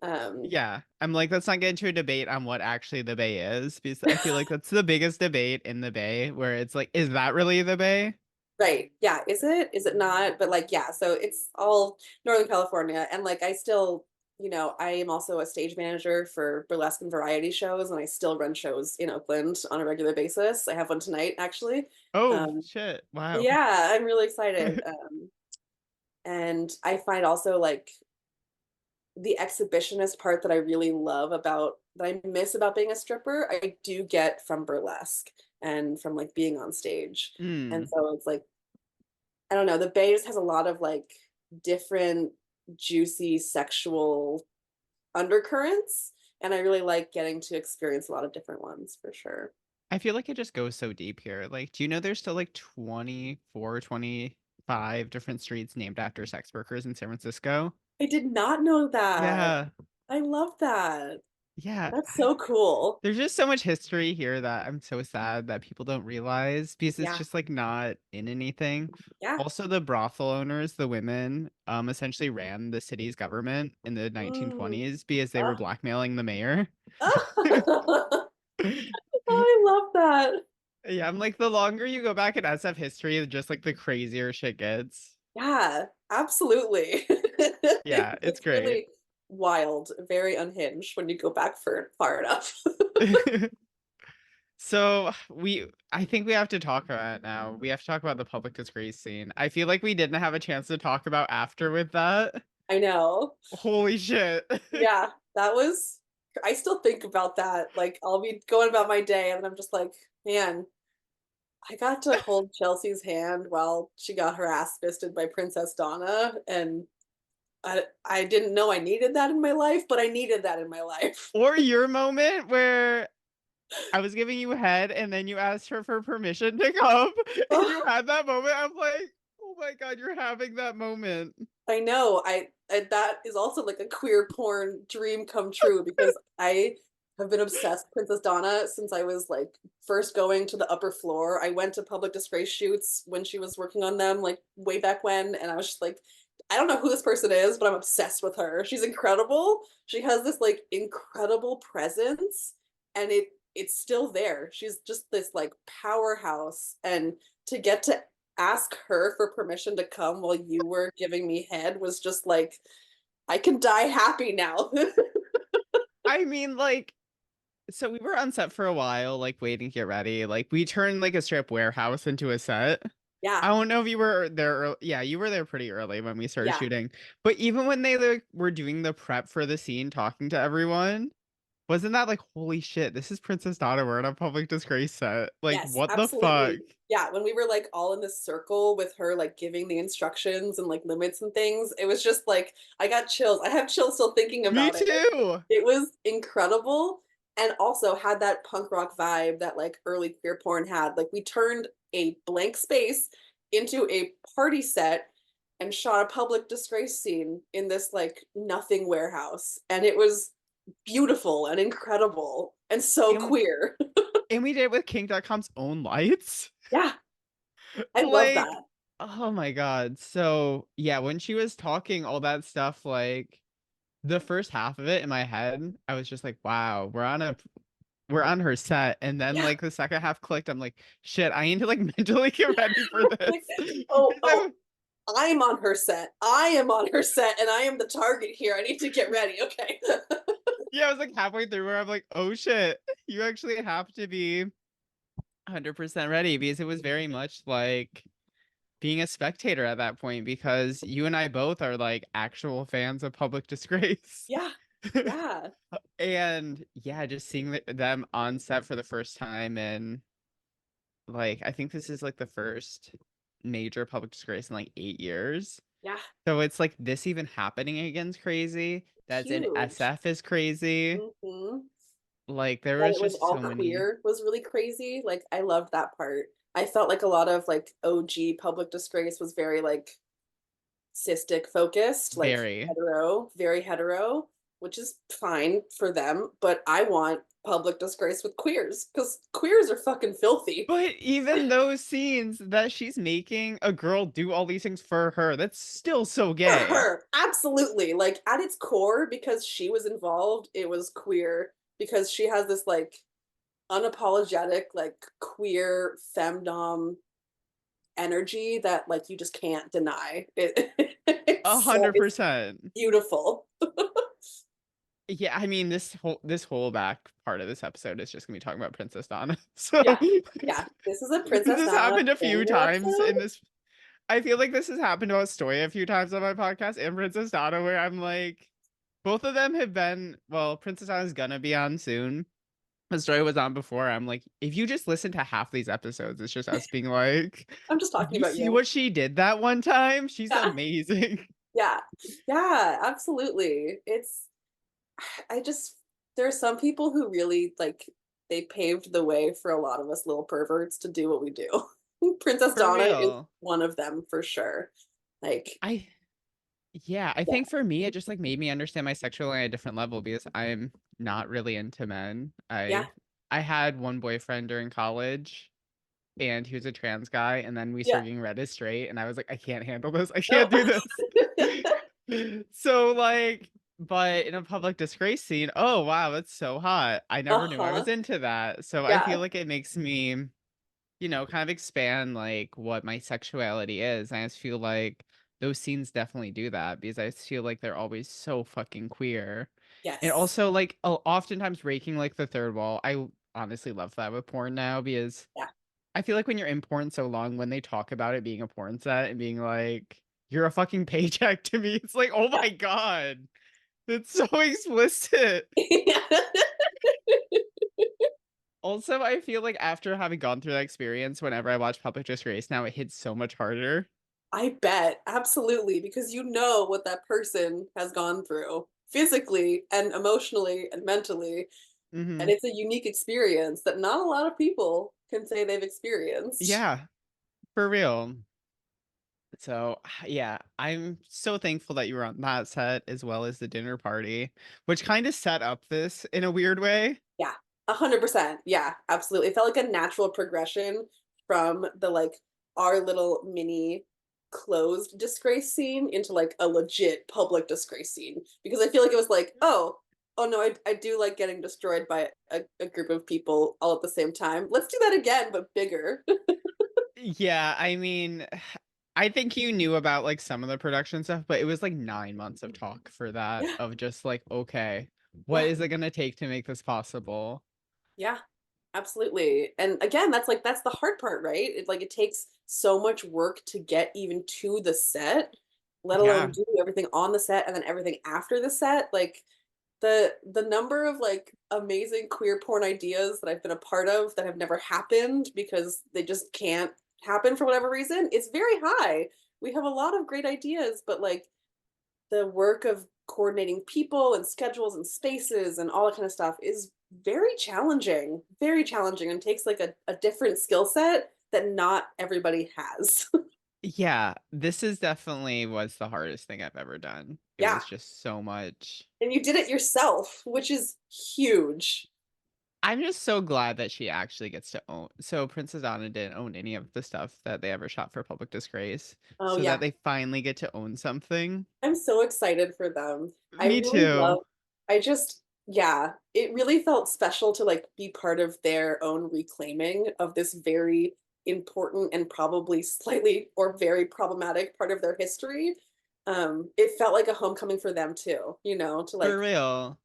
Um, yeah, I'm like let's not get into a debate on what actually the Bay is because I feel like that's the biggest debate in the Bay where it's like is that really the Bay? right. Yeah. Is it? Is it not? But like, yeah. So it's all Northern California, and like, I still, I am also a stage manager for burlesque and variety shows, and I still run shows in Oakland on a regular basis. I have one tonight, actually. Oh, Um, shit. Wow. yeah, I'm really excited. And I find also like the exhibitionist part that I really love about that I miss about being a stripper, I do get from burlesque and from like being on stage. And Mm. so it's like, I don't know, the Bay just has a lot of like different juicy sexual undercurrents. And I really like getting to experience a lot of different ones for sure. I feel like it just goes so deep here. Like, do you know there's still like 24, 25 different streets named after sex workers in San Francisco? I did not know that. Yeah. I love that. Yeah. That's so cool. There's just so much history here that I'm so sad that people don't realize because it's Yeah. just like not in anything. Yeah. Also, the brothel owners, the women, essentially ran the city's government in the Mm. 1920s because they were Oh. blackmailing the mayor. Oh, I love that. Yeah, I'm like, the longer you go back in SF history, just like the crazier shit gets. Yeah, absolutely. Yeah, it's It's great. really wild, very unhinged when you go back for far enough. So I think we have to talk about it now. We have to talk about the public disgrace scene. I feel like we didn't have a chance to talk about after with that. I know. Holy shit. Yeah, that was I still think about that. Like I'll be going about my day and I'm just like, man, I got to hold Chelsea's hand while she got her ass fisted by Princess Donna, and I didn't know I needed that in my life, but I needed that in my life. Or your moment where I was giving you head and then you asked her for permission to come and you Oh, had that moment. I'm like, oh my God, you're having that moment. I know. That is also like a queer porn dream come true because I have been obsessed with Princess Donna since I was like first going to the upper floor. I went to public disgrace shoots when she was working on them, like way back when, and I was just like, I don't know who this person is, but I'm obsessed with her. She's incredible. She has this like incredible presence, and it's still there. She's just this like powerhouse, and to get to ask her for permission to come while you were giving me head was just like, I can die happy now. I mean, like, so we were on set for a while, like waiting to get ready. Like we turned like a strip warehouse into a set. Yeah, I don't know if you were there. Yeah, you were there pretty early when we started yeah, shooting. But even when they like, were doing the prep for the scene, talking to everyone, wasn't that like, holy shit, this is Princess Donna. We're in a public disgrace set. Like, yes, what the fuck? absolutely. Yeah, when we were like all in this circle with her, like giving the instructions and like limits and things, it was just like, I got chills. I have chills still thinking Me about it. too. It was incredible and also had that punk rock vibe that like early queer porn had. Like we turned a blank space into a party set and shot a public disgrace scene in this like nothing warehouse. And it was beautiful and incredible and so And queer. and we did it with King.com's own lights. Yeah, I love Like, that. oh my God. So yeah, when she was talking all that stuff, like the first half of it in my head, I was just like, wow, we're on her set. And then Yeah. like the second half clicked. I'm like, shit, I need to like mentally get ready for Like, this. oh, 'Cause oh, I'm on her set. I am on her set and I am the target here. I need to get ready. Okay. yeah, I was like halfway through where I'm like, oh shit, you actually have to be 100% ready because it was very much like being a spectator at that point because you and I both are like actual fans of Public Disgrace. Yeah. Yeah. And yeah, just seeing them on set for the first time and like I think this is like the first major Public Disgrace in like 8 years. Yeah. So it's like this even happening again's crazy. That's in Huge. SF is crazy. Hmm. Like there That was it was just all so many queer was really crazy. Like I loved that part. I felt like a lot of like OG public disgrace was very like cystic focused, like very. hetero, very hetero, which is fine for them. But I want public disgrace with queers because queers are fucking filthy. But even those scenes that she's making a girl do all these things for her, that's still so For gay. her, absolutely. Like at its core, because she was involved, it was queer because she has this like unapologetic, like queer femdom energy that like you just can't deny. A It's so hundred it's percent. beautiful. Yeah, I mean this whole back part of this episode is just gonna be talking about Princess Donna. So Yeah. Yeah. This is a this Princess has Donna happened a few banger times episode. in this. I feel like this has happened to Story a few times on my podcast and Princess Donna, where I'm like, both of them have been, well, Princess Anna's gonna be on soon. The story was on before. I'm like, if you just listen to half these episodes, it's just us being like, I'm just did talking you about see you. what she did that one time? She's Yeah. amazing. Yeah. Yeah, absolutely. I just there are some people who really like they paved the way for a lot of us little perverts to do what we do. Princess For Donna is real. one of them for sure. Like, I Yeah, I yeah, think for me, it just like made me understand my sexuality at a different level because I'm not really into men. yeah, I had one boyfriend during college and he was a trans guy, and then we yeah. started getting read as straight, and I was like, I can't handle this. I can't Oh. do this. So like, but in a public disgrace scene, oh wow, that's so hot. I never knew I Uh-huh. was into that. So I Yeah. feel like it makes me, kind of expand like what my sexuality is. I just feel like those scenes definitely do that because I just feel like they're always so fucking queer. And Yes. also like oftentimes breaking like the third wall. I honestly love that with porn now because Yeah. I feel like when you're in porn so long, when they talk about it being a porn set and being like, you're a fucking paycheck to me, it's like, oh Yeah. my God, it's so explicit. Also, I feel like after having gone through that experience, whenever I watch Public Disgrace now, it hits so much harder. I bet. Absolutely. Because you know what that person has gone through physically and emotionally and mentally. And Hmm. it's a unique experience that not a lot of people can say they've experienced. Yeah, for real. So, yeah, I'm so thankful that you were on that set as well as the dinner party, which kind of set up this in a weird way. Yeah, 100%. Yeah, absolutely. It felt like a natural progression from the like our little mini closed disgrace scene into like a legit public disgrace scene because I feel like it was like, oh no, I do like getting destroyed by a group of people all at the same time. Let's do that again, but bigger. Yeah, I mean, I think you knew about like some of the production stuff, but it was like 9 months of talk for that, Yeah, of just like, okay, what yeah, is it gonna take to make this possible? yeah. Absolutely. And again, that's the hard part, right? It takes so much work to get even to the set, let alone Yeah. do everything on the set and then everything after the set. Like the number of like amazing queer porn ideas that I've been a part of that have never happened because they just can't happen for whatever reason, it's very high. We have a lot of great ideas, but like the work of coordinating people and schedules and spaces and all that kind of stuff is very challenging, and takes like a different skill set that not everybody has. Yeah, this is definitely was the hardest thing I've ever done. It Yeah. was just so much. And you did it yourself, which is huge. I'm just so glad that she actually gets to own. So Princess Anna didn't own any of the stuff that they ever shot for Public Disgrace, Oh, so that yeah. they finally get to own something. I'm so excited for them. I Me really too. love, I just, yeah, it really felt special to like be part of their own reclaiming of this very important and probably slightly or very problematic part of their history. It felt like a homecoming for them too, to For like real.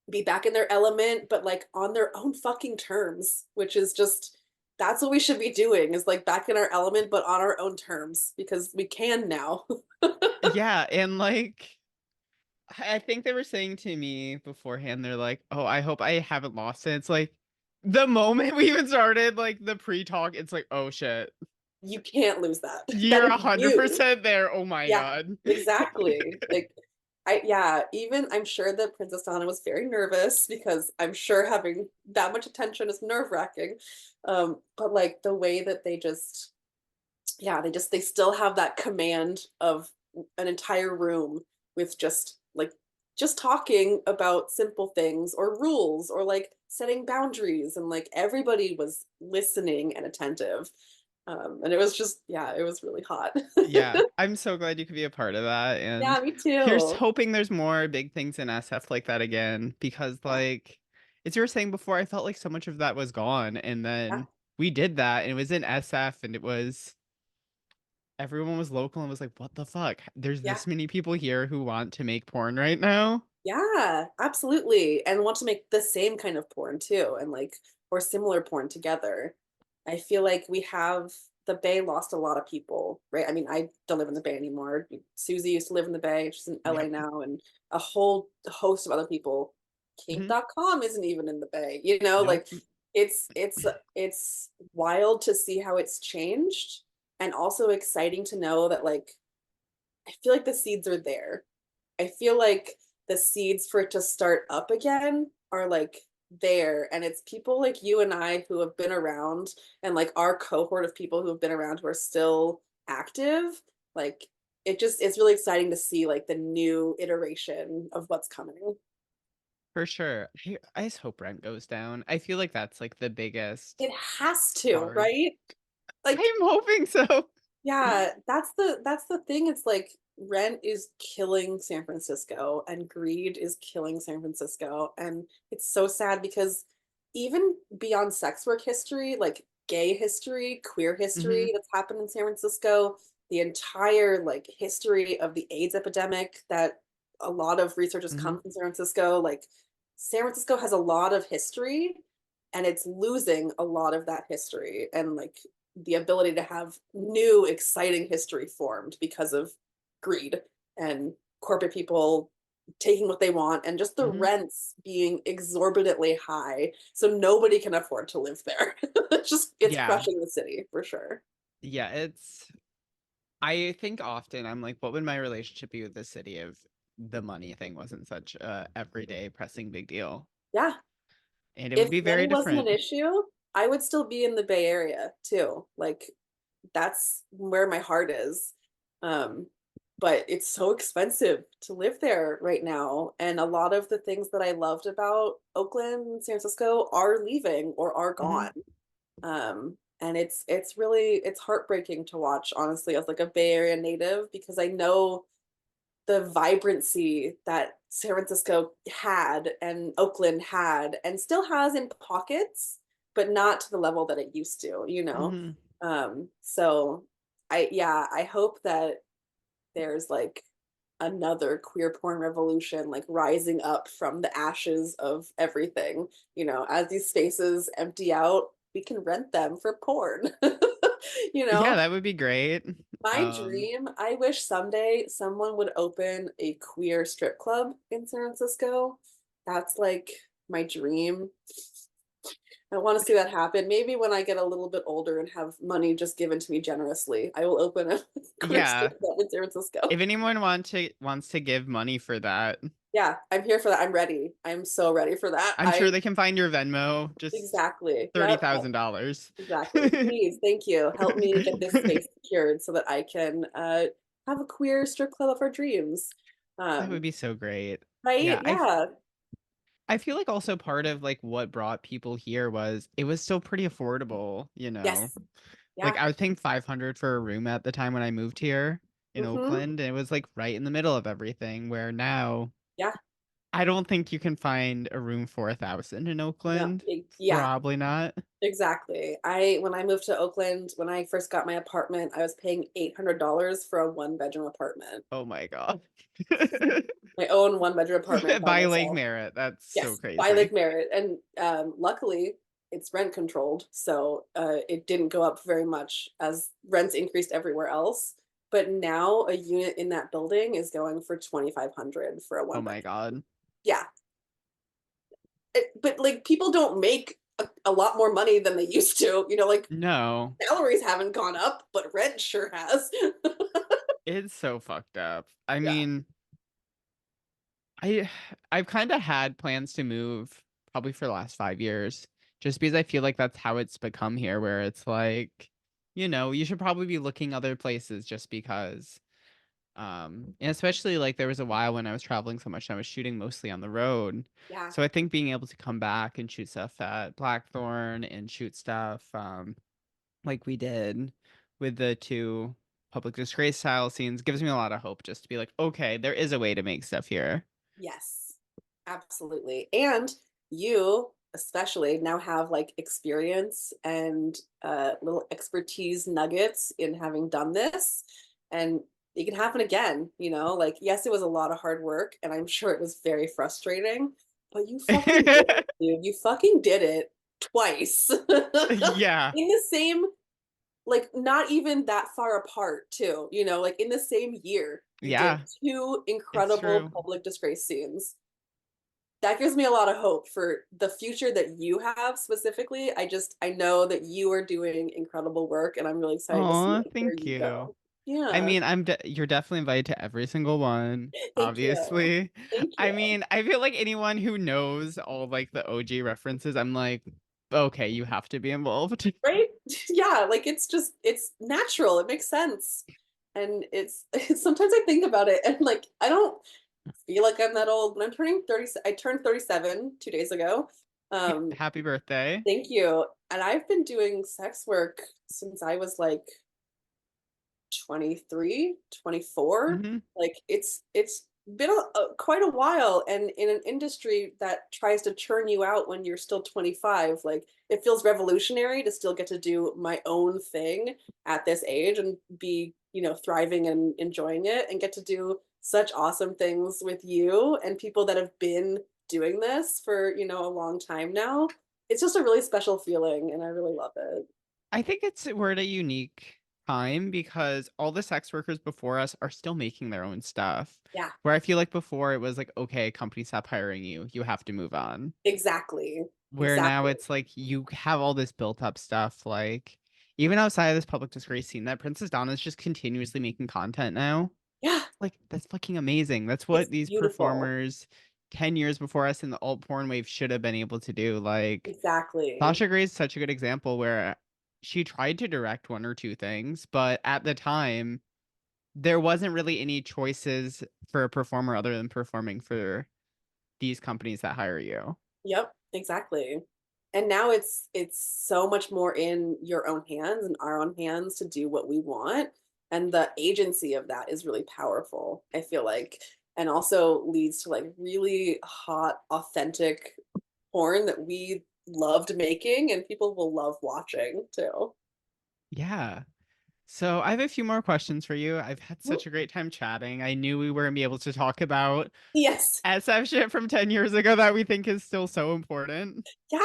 be back in their element, but like on their own fucking terms, which is just, that's what we should be doing is like back in our element, but on our own terms because we can now. Yeah, and like I think they were saying to me beforehand, they're like, "Oh, I hope I haven't lost it." It's like the moment we even started like the pre-talk, it's like, "Oh shit. You can't lose that. That You're is you. 100% there. Oh my Yeah, God." exactly. Like, yeah, even I'm sure that Princess Diana was very nervous because I'm sure having that much attention is nerve-wracking. But like the way that yeah, they still have that command of an entire room with just talking about simple things or rules or like setting boundaries, and like everybody was listening and attentive. And it was just, yeah, it was really hot. Yeah, I'm so glad you could be a part of that. Yeah, And me here's too. hoping there's more big things in SF like that again. Because, Yeah, like, as you were saying before, I felt like so much of that was gone. And yeah, then we did that, and it was in SF, and it was everyone was local and was like, what the fuck? There's yeah, this many people here who want to make porn right now. yeah, absolutely. And want to make the same kind of porn too, and like or similar porn together. I feel like we have the Bay lost a lot of people, right? I mean, I don't live in the Bay anymore. Susie used to live in the Bay. She's in LA Yep. now, and a whole host of other people. Hmm. Kink.com isn't even in the Bay, like Nope. it's wild to see how it's changed, and also exciting to know that like I feel like the seeds are there. I feel like the seeds for it to start up again are like there, and it's people like you and I who have been around, and like our cohort of people who have been around who are still active. Like it's really exciting to see like the new iteration of what's coming. For sure. I just hope rent goes down. I feel like that's like the biggest It has to, part. right? Like, I'm hoping so. yeah, that's the thing. It's like rent is killing San Francisco and greed is killing San Francisco. And it's so sad because even beyond sex work history, like gay history, queer Hmm. history that's happened in San Francisco, the entire like history of the AIDS epidemic that a lot of researchers Hmm. come from San Francisco, like San Francisco has a lot of history and it's losing a lot of that history and like the ability to have new exciting history formed because of greed and corporate people taking what they want and just the Hmm. rents being exorbitantly high so nobody can afford to live there. It's Yeah. crushing the city for sure. Yeah. I think often I'm like, what would my relationship be with the city if the money thing wasn't such a everyday pressing big deal? Yeah, And it would if be very money wasn't an different. issue I would still be in the Bay Area too, like that's where my heart is. Um, but it's so expensive to live there right now. And a lot of the things that I loved about Oakland and San Francisco are leaving or are Hmm. gone. And it's really it's heartbreaking to watch, honestly, as like a Bay Area native, because I know the vibrancy that San Francisco had and Oakland had and still has in pockets, but not to the level that it used to. Hmm. So I hope that there's like another queer porn revolution like rising up from the ashes of everything. As these spaces empty out, we can rent them for porn. you Yeah, know? that would be great. My Um, dream, I wish someday someone would open a queer strip club in San Francisco. That's like my dream. I want to see that happen. Maybe when I get a little bit older and have money just given to me generously, I will open a queer yeah. strip club in San Francisco. If anyone wants to give money for that, Yeah, I'm here for that. I'm ready. I'm so ready for that. I'm sure they can find your Venmo, just Exactly. Yep. $30,000. Exactly. Please, thank you. Help me get this space secured so that I can have a queer strip club of our dreams. That would Um, be so great. right? Yeah, Yeah. I feel like also part of like what brought people here was it was still pretty affordable, you know. Yes. Like Yeah. I would think 500 for a room at the time when I moved here in Mm-hmm. Oakland, and it was like right in the middle of everything, where now Yeah. I don't think you can find a room for 1,000 in No. Oakland. Yeah. Probably not. Exactly. When I moved to Oakland, when I first got my apartment, I was paying $800 for a one-bedroom apartment. Oh my God. My own one-bedroom apartment by By Lake myself. Merritt. That's so Yes, by Lake crazy. Merritt. And luckily, it's rent controlled, so it didn't go up very much as rents increased everywhere else. But now a unit in that building is going for 2,500 for a Oh one my bedroom. God. Yeah, but like people don't make a lot more money than they used to. Like No, salaries haven't gone up, but rent sure has. it's so fucked up. I Yeah, mean, I I've kind of had plans to move probably for the last 5 years, just because I feel like that's how it's become here, where it's like, you should probably be looking other places just because. And especially like there was a while when I was traveling so much and I was shooting mostly on the road. yeah, So I think being able to come back and shoot stuff at Blackthorn and shoot stuff like we did with the two public disgrace style scenes gives me a lot of hope just to be like, okay, there is a way to make stuff here. yes, absolutely. And you especially now have like experience and little expertise nuggets in having done this, and it can happen again. Like yes, it was a lot of hard work, and I'm sure it was very frustrating, but you fucking did it, dude. You fucking did it twice Yeah. in the same like not even that far apart too, you know, like in the same year, you did Yeah, two it's incredible true. public disgrace scenes. That gives me a lot of hope for the future that you have specifically. I know that you are doing incredible work and I'm really excited to see Oh, where thank you you. go. I Yeah. mean, you're definitely invited to every single one, Thank you. obviously. Thank I you. mean, I feel like anyone who knows all like the OG references, I'm like, okay, you have to be involved. Right? Yeah, like it's just it's natural. It makes sense. And it's sometimes I think about it and like I don't feel like I'm that old. When I'm turning 30, I turned 37 2 days ago. Um, Happy birthday. thank you. And I've been doing sex work since I was like 23, 24. Hmm. Like it's been quite a while, and in an industry that tries to churn you out when you're still 25, like it feels revolutionary to still get to do my own thing at this age and be, you know, thriving and enjoying it and get to do such awesome things with you and people that have been doing this for, you know, a long time now. It's just a really special feeling and I really love it. I think we're at a unique time because all the sex workers before us are still making their own stuff. Yeah, Where I feel like before it was like, okay, company stop hiring you. You have to move on. exactly. Where now Exactly. it's like you have all this built up stuff, like even outside of this public disgrace scene, that Princess Donna is just continuously making content now. Yeah, Like that's fucking amazing. That's it's what these beautiful. performers 10 years before us in the alt porn wave should have been able to do. Like Exactly. Sasha Grey is such a good example where she tried to direct one or two things, but at the time there wasn't really any choices for a performer other than performing for these companies that hire you. Yep, exactly. And now it's so much more in your own hands and our own hands to do what we want. And the agency of that is really powerful, I feel like. And also leads to like really hot, authentic porn that we loved making and people will love watching too. Yeah. So I have a few more questions for you. I've had Mhm. such a great time chatting. I knew we were gonna be able to talk about Yes. SF shit from 10 years ago that we think is still so important, Yeah,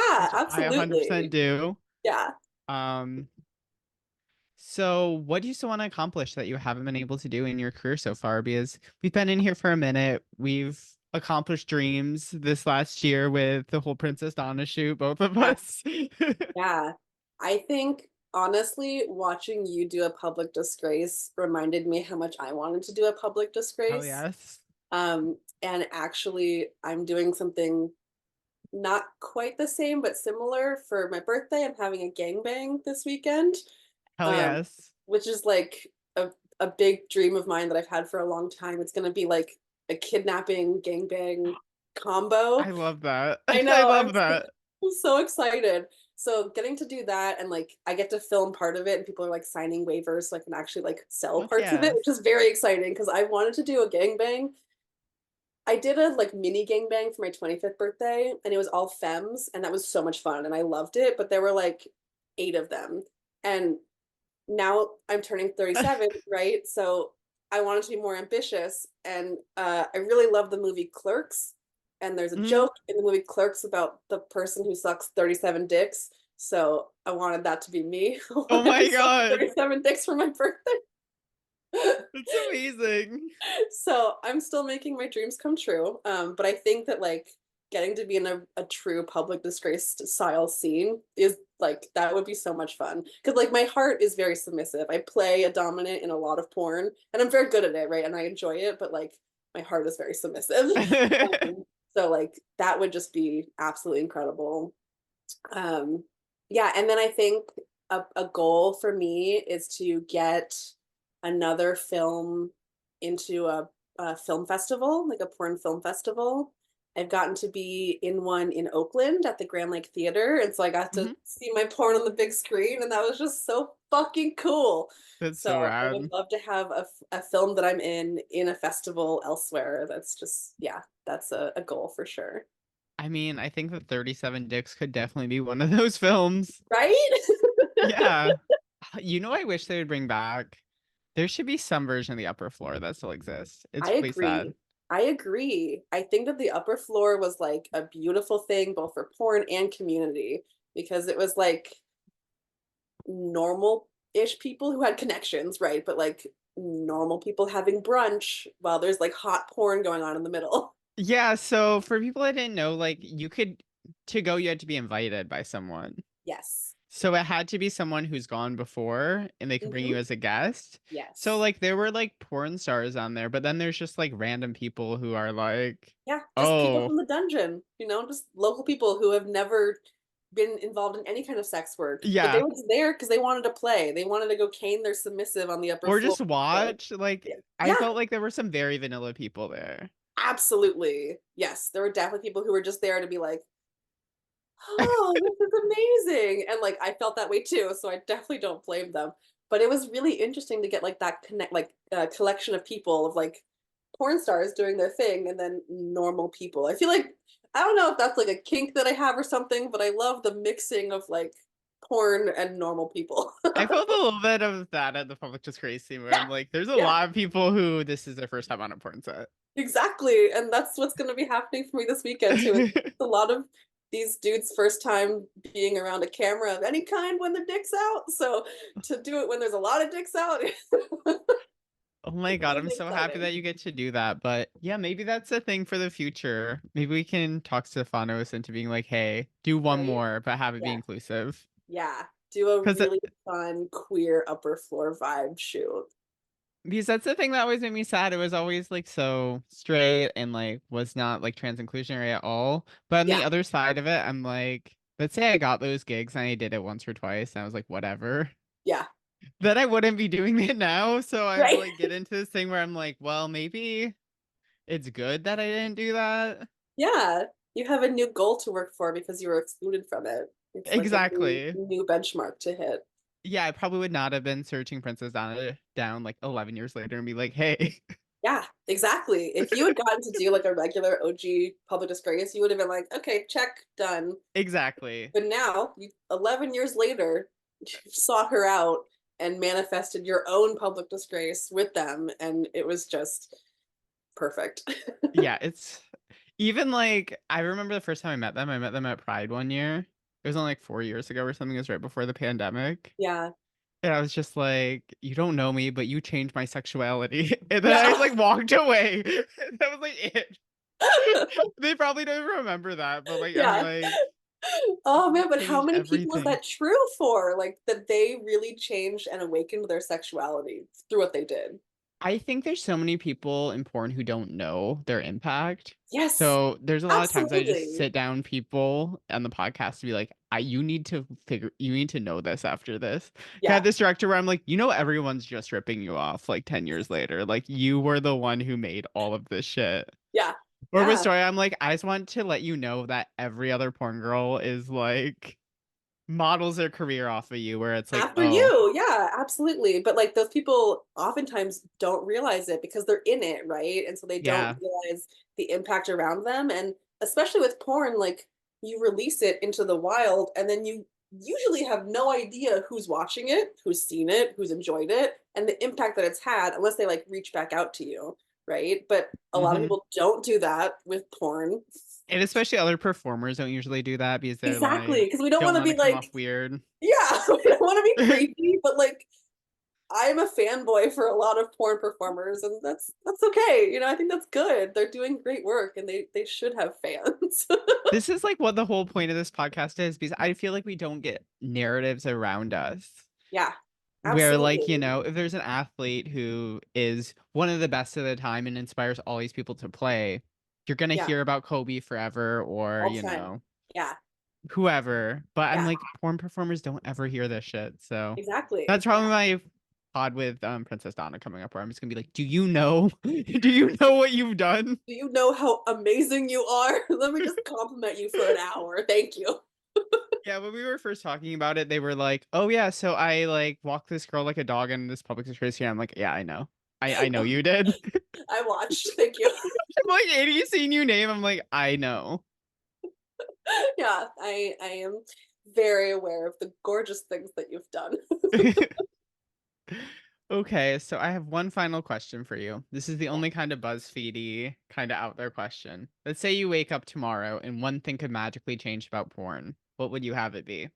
which I 100% absolutely. do. Yeah. Um, so what do you still want to accomplish that you haven't been able to do in your career so far? Because we've been in here for a minute. We've accomplished dreams this last year with the whole Princess Donna shoot, both of Yeah. us. Yeah. I think honestly, watching you do a public disgrace reminded me how much I wanted to do a public Hell disgrace. yes. And actually, I'm doing something not quite the same, but similar for my birthday. I'm having a gangbang this weekend, Hell um, yes. which is like a big dream of mine that I've had for a long time. It's going to be like a kidnapping gangbang combo. I love that. I I know. love that. I'm so excited. So getting to do that and like I get to film part of it and people are like signing waivers so I can actually like sell Fuck parts of it, which yes. is very exciting because I wanted to do a gangbang. I did a like mini gangbang for my 25th birthday and it was all femmes and that was so much fun and I loved it, but there were like 8 of them. And now I'm turning 37, right? So I wanted to be more ambitious. And I really love the movie Clerks. And there's a Mhm. joke in the movie Clerks about the person who sucks 37 dicks. So I wanted that to be me. I Oh wanted to my suck god. 37 dicks for my birthday. That's amazing. So I'm still making my dreams come true. But I think that like getting to be in a true public disgrace style scene is like that would be so much fun. Because like my heart is very submissive. I play a dominant in a lot of porn, and I'm very good at it, right? And I enjoy it, but like my heart is very submissive. So like that would just be absolutely incredible. Um, yeah, and then I think a goal for me is to get another film into a film festival, like a porn film festival. I've gotten to be in one in Oakland at the Grand Lake Theater, and so I got to Mhm. see my porn on the big screen, and that was just so fucking cool. That's So so I would rad. love to have a film that I'm in a festival elsewhere. That's just, yeah, that's a goal for sure. I mean, I think that 37 Dicks could definitely be one of those films. Right? Yeah. You know, I wish they would bring back. There should be some version of the upper floor that still exists. I It's really sad. agree. I agree. I think that the upper floor was like a beautiful thing both for porn and community because it was like normal ish people who had connections, right? But like normal people having brunch while there's like hot porn going on in the middle. Yeah, so for people that didn't know, like you could to go, you had to be invited by someone. Yes. So it had to be someone who's gone before and they could bring you Hmm. as a guest. So Yes. like there were like porn stars on there, but then there's just like random people who are like, Yeah, just people "Oh, from the dungeon, just local people who have never been involved in any kind of sex work, but they yeah." were just there because they wanted to play. They wanted to go cane their submissive on the upper Or floor. just So, watch. Like yeah, I yeah, felt like there were some very vanilla people there. absolutely. Yes, there were definitely people who were just there to be like, oh, this is amazing. And like I felt that way too, so I definitely don't blame them. But it was really interesting to get like that connect like collection of people of like porn stars doing their thing and then normal people. I feel like I don't know if that's like a kink that I have or something, but I love the mixing of like porn and normal people. I felt a little bit of that at the Public Disgrace scene where Yeah, I'm like, there's a yeah, lot of people who this is their first time on a porn set. exactly. And that's what's going to be happening for me this weekend too. It's a lot of these dudes' first time being around a camera of any kind when the dick's out. So to do it when there's a lot of dicks out, Oh my it's God, I'm really so happy exciting. that you get to do that. But yeah, maybe that's a thing for the future. Maybe we can talk Stefanos into being like, hey, do one Right? more, but have it be Yeah, inclusive. yeah. Do a Because really fun queer upper floor vibe shoot. because that's the thing that always made me sad. It was always like so straight and like was not like trans inclusionary at all. But on the Yeah, other side of it, I'm like, let's say I got those gigs and I did it once or twice, and I was like, whatever. yeah. Then I wouldn't be doing it now. So I'm Right? like, get into this thing where I'm like, well, maybe it's good that I didn't do that. Yeah. You have a new goal to work for because you were excluded from it. It's like a Exactly. new benchmark to hit. Yeah, I probably would not have been searching Princess Donna down like 11 years later and be like, hey, Yeah, exactly. If you had gotten to do like a regular OG public disgrace, you would have been like, okay, check, done. exactly. But now, 11 years later, you sought her out and manifested your own public disgrace with them, and it was just perfect. Yeah, it's even like I remember the first time I met them. I met them at Pride one year. It was only like 4 years ago or something. It was right before the pandemic. Yeah. And I was just like, you don't know me, but you changed my sexuality. And then I Yeah. like walked away. That was like it. They probably don't even remember that, but like I'm Yeah. like, Oh you man, but how changed many people is everything. that true for? Like that they really changed and awakened their sexuality through what they did. I think there's so many people in porn who don't know their impact. Yes, So there's a lot of times I just absolutely. sit down people on the podcast to be like, you need to know this after this. I had Yeah. this director where I'm like, everyone's just ripping you off like 10 years later. Like you were the one who made all of this shit. Yeah. Or with Yeah. story, I'm like, I just want to let you know that every other porn girl is like models their career off of you, where it's like, After oh, you. Yeah, absolutely. But like those people oftentimes don't realize it because they're in it, right? And so they don't yeah. realize the impact around them. And especially with porn, like you release it into the wild and then you usually have no idea who's watching it, who's seen it, who's enjoyed it, and the impact that it's had unless they like reach back out to you, right? But a lot of Hmm. people don't do that with porn. And especially other performers don't usually do that because they're Exactly, like, because we don't don't want to want to be come off like, weird. yeah, we don't want to be creepy, but like I'm a fanboy for a lot of porn performers, and that's okay. I think that's good. They're doing great work, and they should have fans. This is like what the whole point of this podcast is because I feel like we don't get narratives around us Yeah, where, like, absolutely. if there's an athlete who is one of the best of the time and inspires all these people to play, you're going to Yeah, hear about Kobe forever or, all the time. Yeah, whoever. But I'm yeah, like, porn performers don't ever hear this shit. So exactly. that's probably my pod with Princess Donna coming up where I'm just gonna be like, do you know? Do you know what you've done? Do you know how amazing you are? Let me just compliment you for an hour. Thank you. Yeah, when we were first talking about it, they were like, "Oh yeah, so I like walked this girl like a dog in this public space here." I'm like, "Yeah, I know. I know you did." I watched. Thank you. I'm like, any scene you name, I'm like, I know. Yeah, I am very aware of the gorgeous things that you've done. Okay, so I have one final question for you. This is the Yeah. only kind of BuzzFeedy, kind of out there question. Let's say you wake up tomorrow and one thing could magically change about porn. What would you have it be?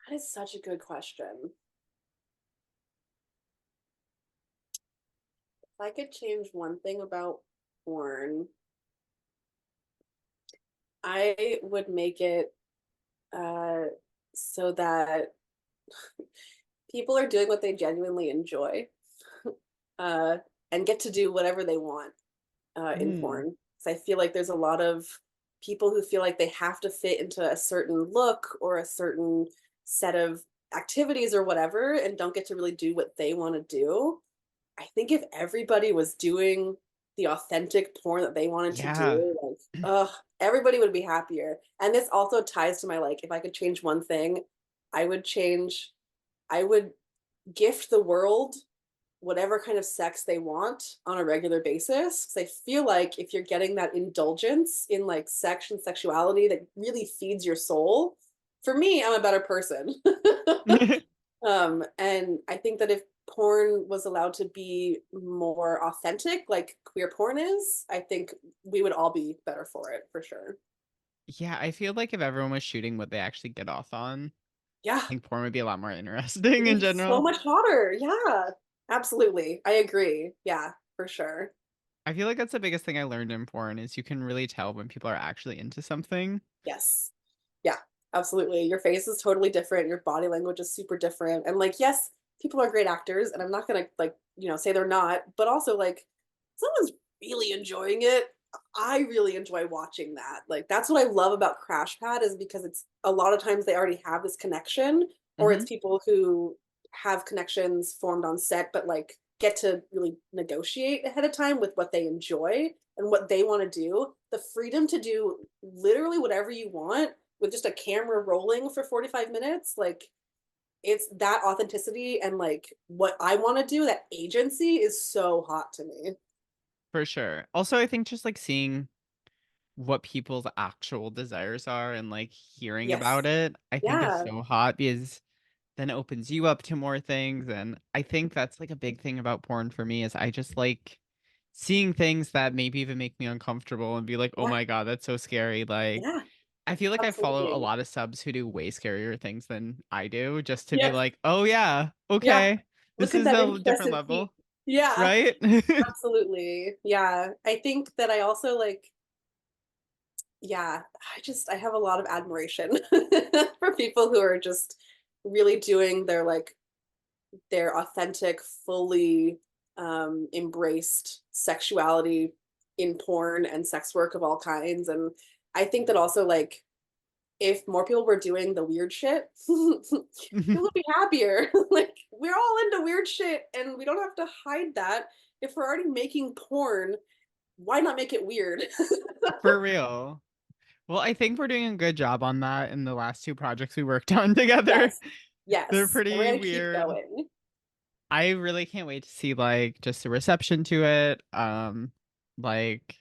That is such a good question. If I could change one thing about porn, I would make it uh, so that people are doing what they genuinely enjoy, uh, and get to do whatever they want in Mm. porn. Because I feel like there's a lot of people who feel like they have to fit into a certain look or a certain set of activities or whatever and don't get to really do what they want to do. I think if everybody was doing the authentic porn that they wanted to Yeah. do, like, ugh, everybody would be happier. And this also ties to my like, if I could change one thing, I would change, I would gift the world whatever kind of sex they want on a regular basis. Because I feel like if you're getting that indulgence in like sex and sexuality that really feeds your soul, for me, I'm a better person. And I think that if porn was allowed to be more authentic, like queer porn is, I think we would all be better for it for sure. Yeah, I feel like if everyone was shooting what they actually get off on, I Yeah, think porn would be a lot more interesting it'd in be so general. much hotter. Yeah, absolutely. I agree. Yeah, for sure. I feel like that's the biggest thing I learned in porn is you can really tell when people are actually into something. Yes. Yeah, absolutely. Your face is totally different. Your body language is super different. And like, yes, people are great actors, and I'm not gonna like, say they're not, but also like someone's really enjoying it. I really enjoy watching that. Like that's what I love about Crash Pad is because it's a lot of times they already have this connection, or it's Hmm. people who have connections formed on set, but like get to really negotiate ahead of time with what they enjoy and what they want to do. The freedom to do literally whatever you want with just a camera rolling for 45 minutes, like it's that authenticity and like what I want to do, that agency is so hot to me. For sure. Also, I think just like seeing what people's actual desires are and like hearing about Yes. it, I think is Yeah. so hot because then it opens you up to more things. And I think that's like a big thing about porn for me is I just like seeing things that maybe even make me uncomfortable and be like, oh Yeah. my God, that's so scary. Like, Yeah. I feel like I follow a Absolutely. lot of subs who do way scarier things than I do just to be Yep. like, oh yeah, Yeah. okay, Look this at is that a different incessant heat. level, Yeah. right? Absolutely. Yeah. I think that I also like, yeah, I have a lot of admiration for people who are just really doing their authentic, fully embraced sexuality in porn and sex work of all kinds. And I think that also, like, if more people were doing the weird shit, people would be happier. Like, we're all into weird shit and we don't have to hide that. If we're already making porn, why not make it weird? For real. Well, I think we're doing a good job on that in the last two projects we worked on together. Yes. They're Yes. And we're pretty going to keep weird. going. I really can't wait to see like just the reception to it. Like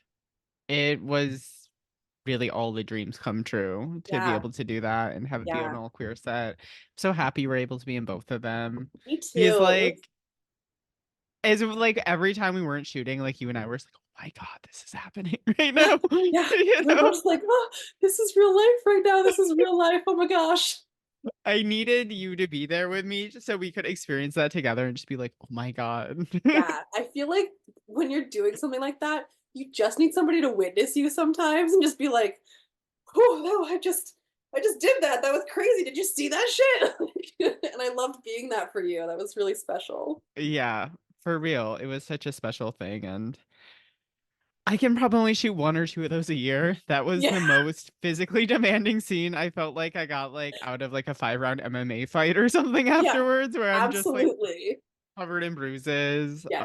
it was really all the dreams come true to be Yeah. able to do that and have it be an Yeah. all queer set. I'm so happy we're able to be in both of them. Me Because too. It was, like as like every time we weren't shooting, like you and I were just like, oh my God, this is happening right yeah. now. Yeah. You We are know? both like, oh, this is real life right now. This is real life. Oh my gosh. I needed you to be there with me just so we could experience that together and just be like, oh my God. Yeah, I feel like when you're doing something like that, you just need somebody to witness you sometimes and just be like, "Oh, no, I just did that. That was crazy. Did you see that shit?" And I loved being that for you. That was really special. Yeah, for real. It was such a special thing. And I can probably only shoot one or two of those a year. That was Yeah, the most physically demanding scene. I felt like I got like out of like a 5 round MMA fight or something yeah, afterwards where I'm just like absolutely. covered in bruises. Yes,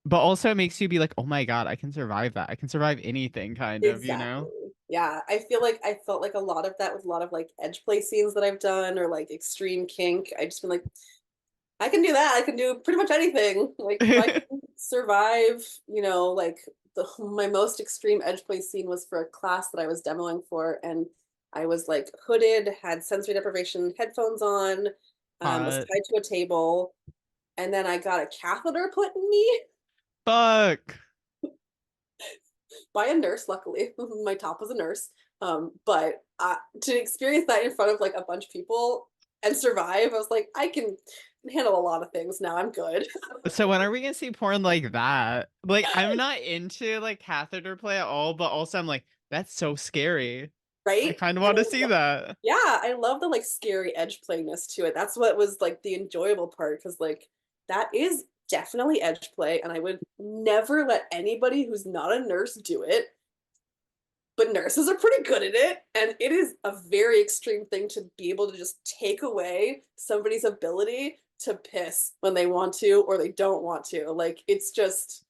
But also it makes you be like, oh my God, I can survive that. I can survive anything kind of, you exactly. know? Yeah, I feel like I felt like a lot of that with a lot of like edge play scenes that I've done or like extreme kink. I just been like, I can do that. I can do pretty much anything. Like if I can survive, like my most extreme edge play scene was for a class that I was demoing for, and I was like hooded, had sensory deprivation headphones on, was Hot. tied to a table, and then I got a catheter put in me Fuck. by a nurse. Luckily, my top was a nurse. But to experience that in front of like a bunch of people and survive, I was like, I can handle a lot of things now. I'm good. So when are we gonna see porn like that? Like, I'm not into like catheter play at all, but also I'm like, that's so scary. I Right? kind of And want to see that. yeah, I love the like scary edge playiness to it. That's what was like the enjoyable part because like that is definitely edge play, and I would never let anybody who's not a nurse do it. But nurses are pretty good at it, and it is a very extreme thing to be able to just take away somebody's ability to piss when they want to or they don't want to. Like it's just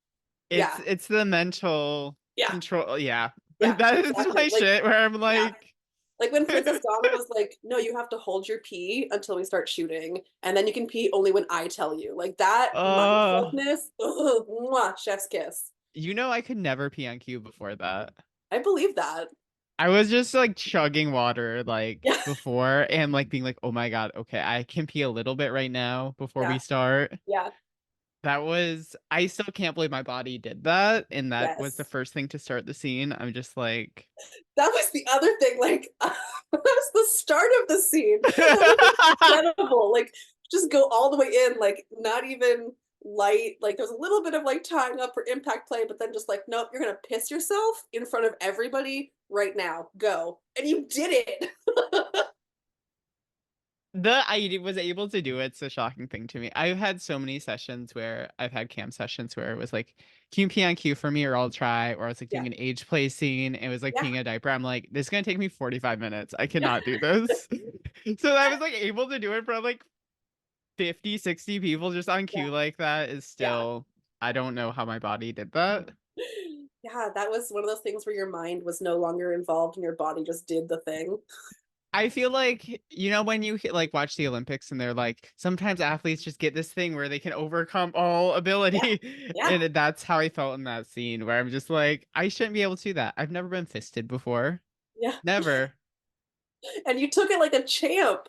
It's yeah, it's the mental yeah, control. Yeah, yeah, that is exactly. my Like shit. Where I'm yeah, like, like when Princess Donna was like, "No, you have to hold your pee until we start shooting, and then you can pee only when I tell you." Like that oh, mindfuckness, ugh, mwah, chef's kiss. I could never pee on cue before that. I believe that. I was just like chugging water like Yeah, before and like being like, oh my God, okay, I can pee a little bit right now before yeah, we start. yeah. I still can't believe my body did that. And that was the Yes. first thing to start the scene. I'm just like, That was the other thing. Like that was the start of the scene. That was incredible. Like just go all the way in, like not even light. Like there's a little bit of like tying up for impact play, but then just like, nope, you're gonna piss yourself in front of everybody right now. Go. And you did it. I was able to do it's a shocking thing to me. I've had so many sessions where I've had cam sessions where it was like QP on Q for me or I'll try, or I was like Yeah. doing an age play scene. It was like Yeah. peeing a diaper. I'm like, this is gonna take me 45 minutes. I Yeah. cannot do this. So I was like able to do it for like 50, 60 people just on Yeah. cue like that is Yeah. still, I don't know how my body did that. Yeah. That was one of those things where your mind was no longer involved and your body just did the thing. I feel like, when you like watch the Olympics and they're like, sometimes athletes just get this thing where they can overcome all Yeah. ability. Yeah. And that's how I felt in that scene where I'm just like, I shouldn't be able to do that. I've never been fisted before. Yeah. Never. And you took it like a champ.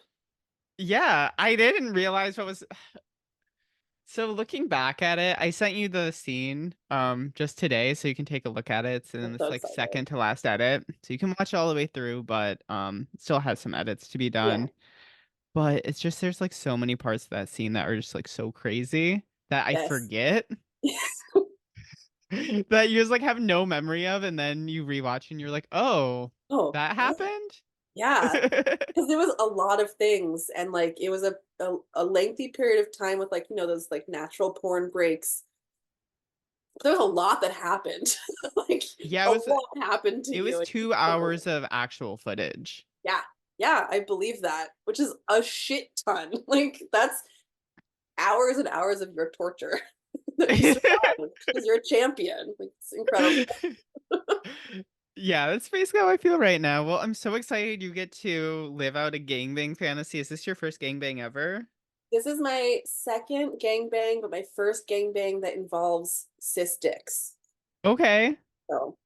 Yeah, I didn't realize what was. So looking back at it, I sent you the scene just today so you can take a look at it. It's in I'm this so like excited. second to last edit. So you can watch it all the way through, but it still has some edits to be Yeah. done. But it's just there's like so many parts of that scene that are just like so crazy that I Yes. forget that you just like have no memory of, and then you rewatch and you're like, oh, Oh, that happened? yeah. Because there was a lot of things, and like it was a lengthy period of time with like, those like natural porn breaks. But there was a lot that happened. Like Yeah, a lot happened to it was you. 2 hours of actual footage. Yeah. Yeah, I believe that, which is a shit ton. Like that's hours and hours of your torture that you survived because you're a champion. Like it's incredible. Yeah, that's basically how I feel right now. Well, I'm so excited you get to live out a gangbang fantasy. Is this your first gangbang ever? This is my second gangbang, but my first gangbang that involves cis dicks. Okay. So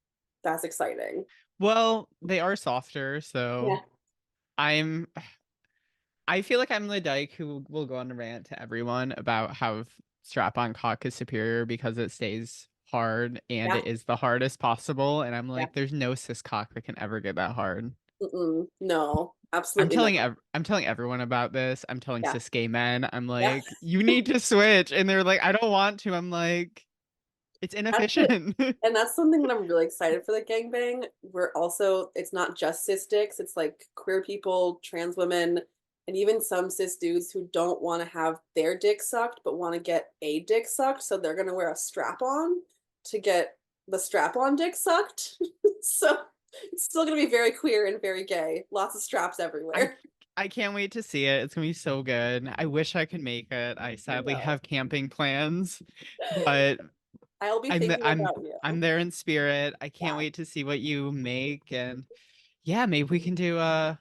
that's exciting. Well, they are softer, so Yeah. I'm I feel like I'm the dyke who will go on a rant to everyone about how strap-on cock is superior because it stays hard and Yeah. it is the hardest possible. And I'm Yeah. like, there's no cis cock that can ever get that hard. Mm-mm. No, absolutely not. I'm telling everyone about this. I'm telling Yeah. cis gay men. I'm Yeah. like, you need to switch. And they're like, I don't want to. I'm like, it's That's it. inefficient. And that's something that I'm really excited for the gangbang. We're also, it's not just cis dicks, it's like queer people, trans women, and even some cis dudes who don't want to have their dick sucked, but want to get a dick sucked. So they're going to wear a strap on to get the strap on dick sucked. So it's still going to be very queer and very gay. Lots of straps I everywhere. I can't wait to see it. It's gonna be so good. I wish I could make it. I I sadly know. have camping plans, but I'll be I'm thinking I'm about you. I'm there in spirit. I can't Yeah. wait to see what you make, and yeah, maybe we can do a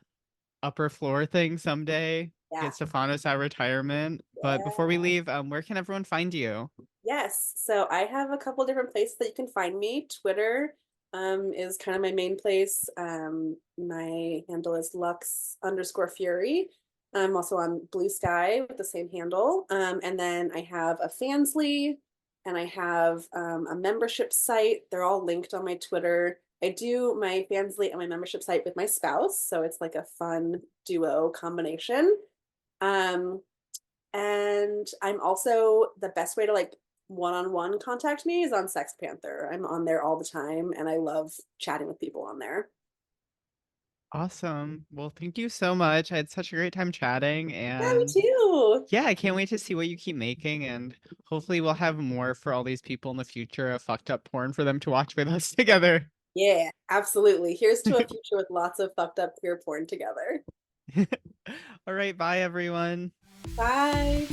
upper floor thing someday. Get Yeah. Stefanos out of retirement. But Yeah. before we leave, where can everyone find you? Yes. So I have a couple different places that you can find me. Twitter is kind of my main place. My handle is Lux_Fury. I'm also on Blue Sky with the same handle. And then I have a Fansly and I have a membership site. They're all linked on my Twitter. I do my Fansly and my membership site with my spouse, so it's like a fun duo combination. Um, and I'm also the best way to like one-on-one contact me is on Sex Panther. I'm on there all the time and I love chatting with people on there. Awesome. Well, thank you so much. I had such a great time chatting, Yeah, me and too. yeah, I can't wait to see what you keep making, and hopefully we'll have more for all these people in the future of fucked up porn for them to watch with us together. Yeah, absolutely. Here's to a future with lots of fucked up queer porn together. All right, bye everyone. Bye.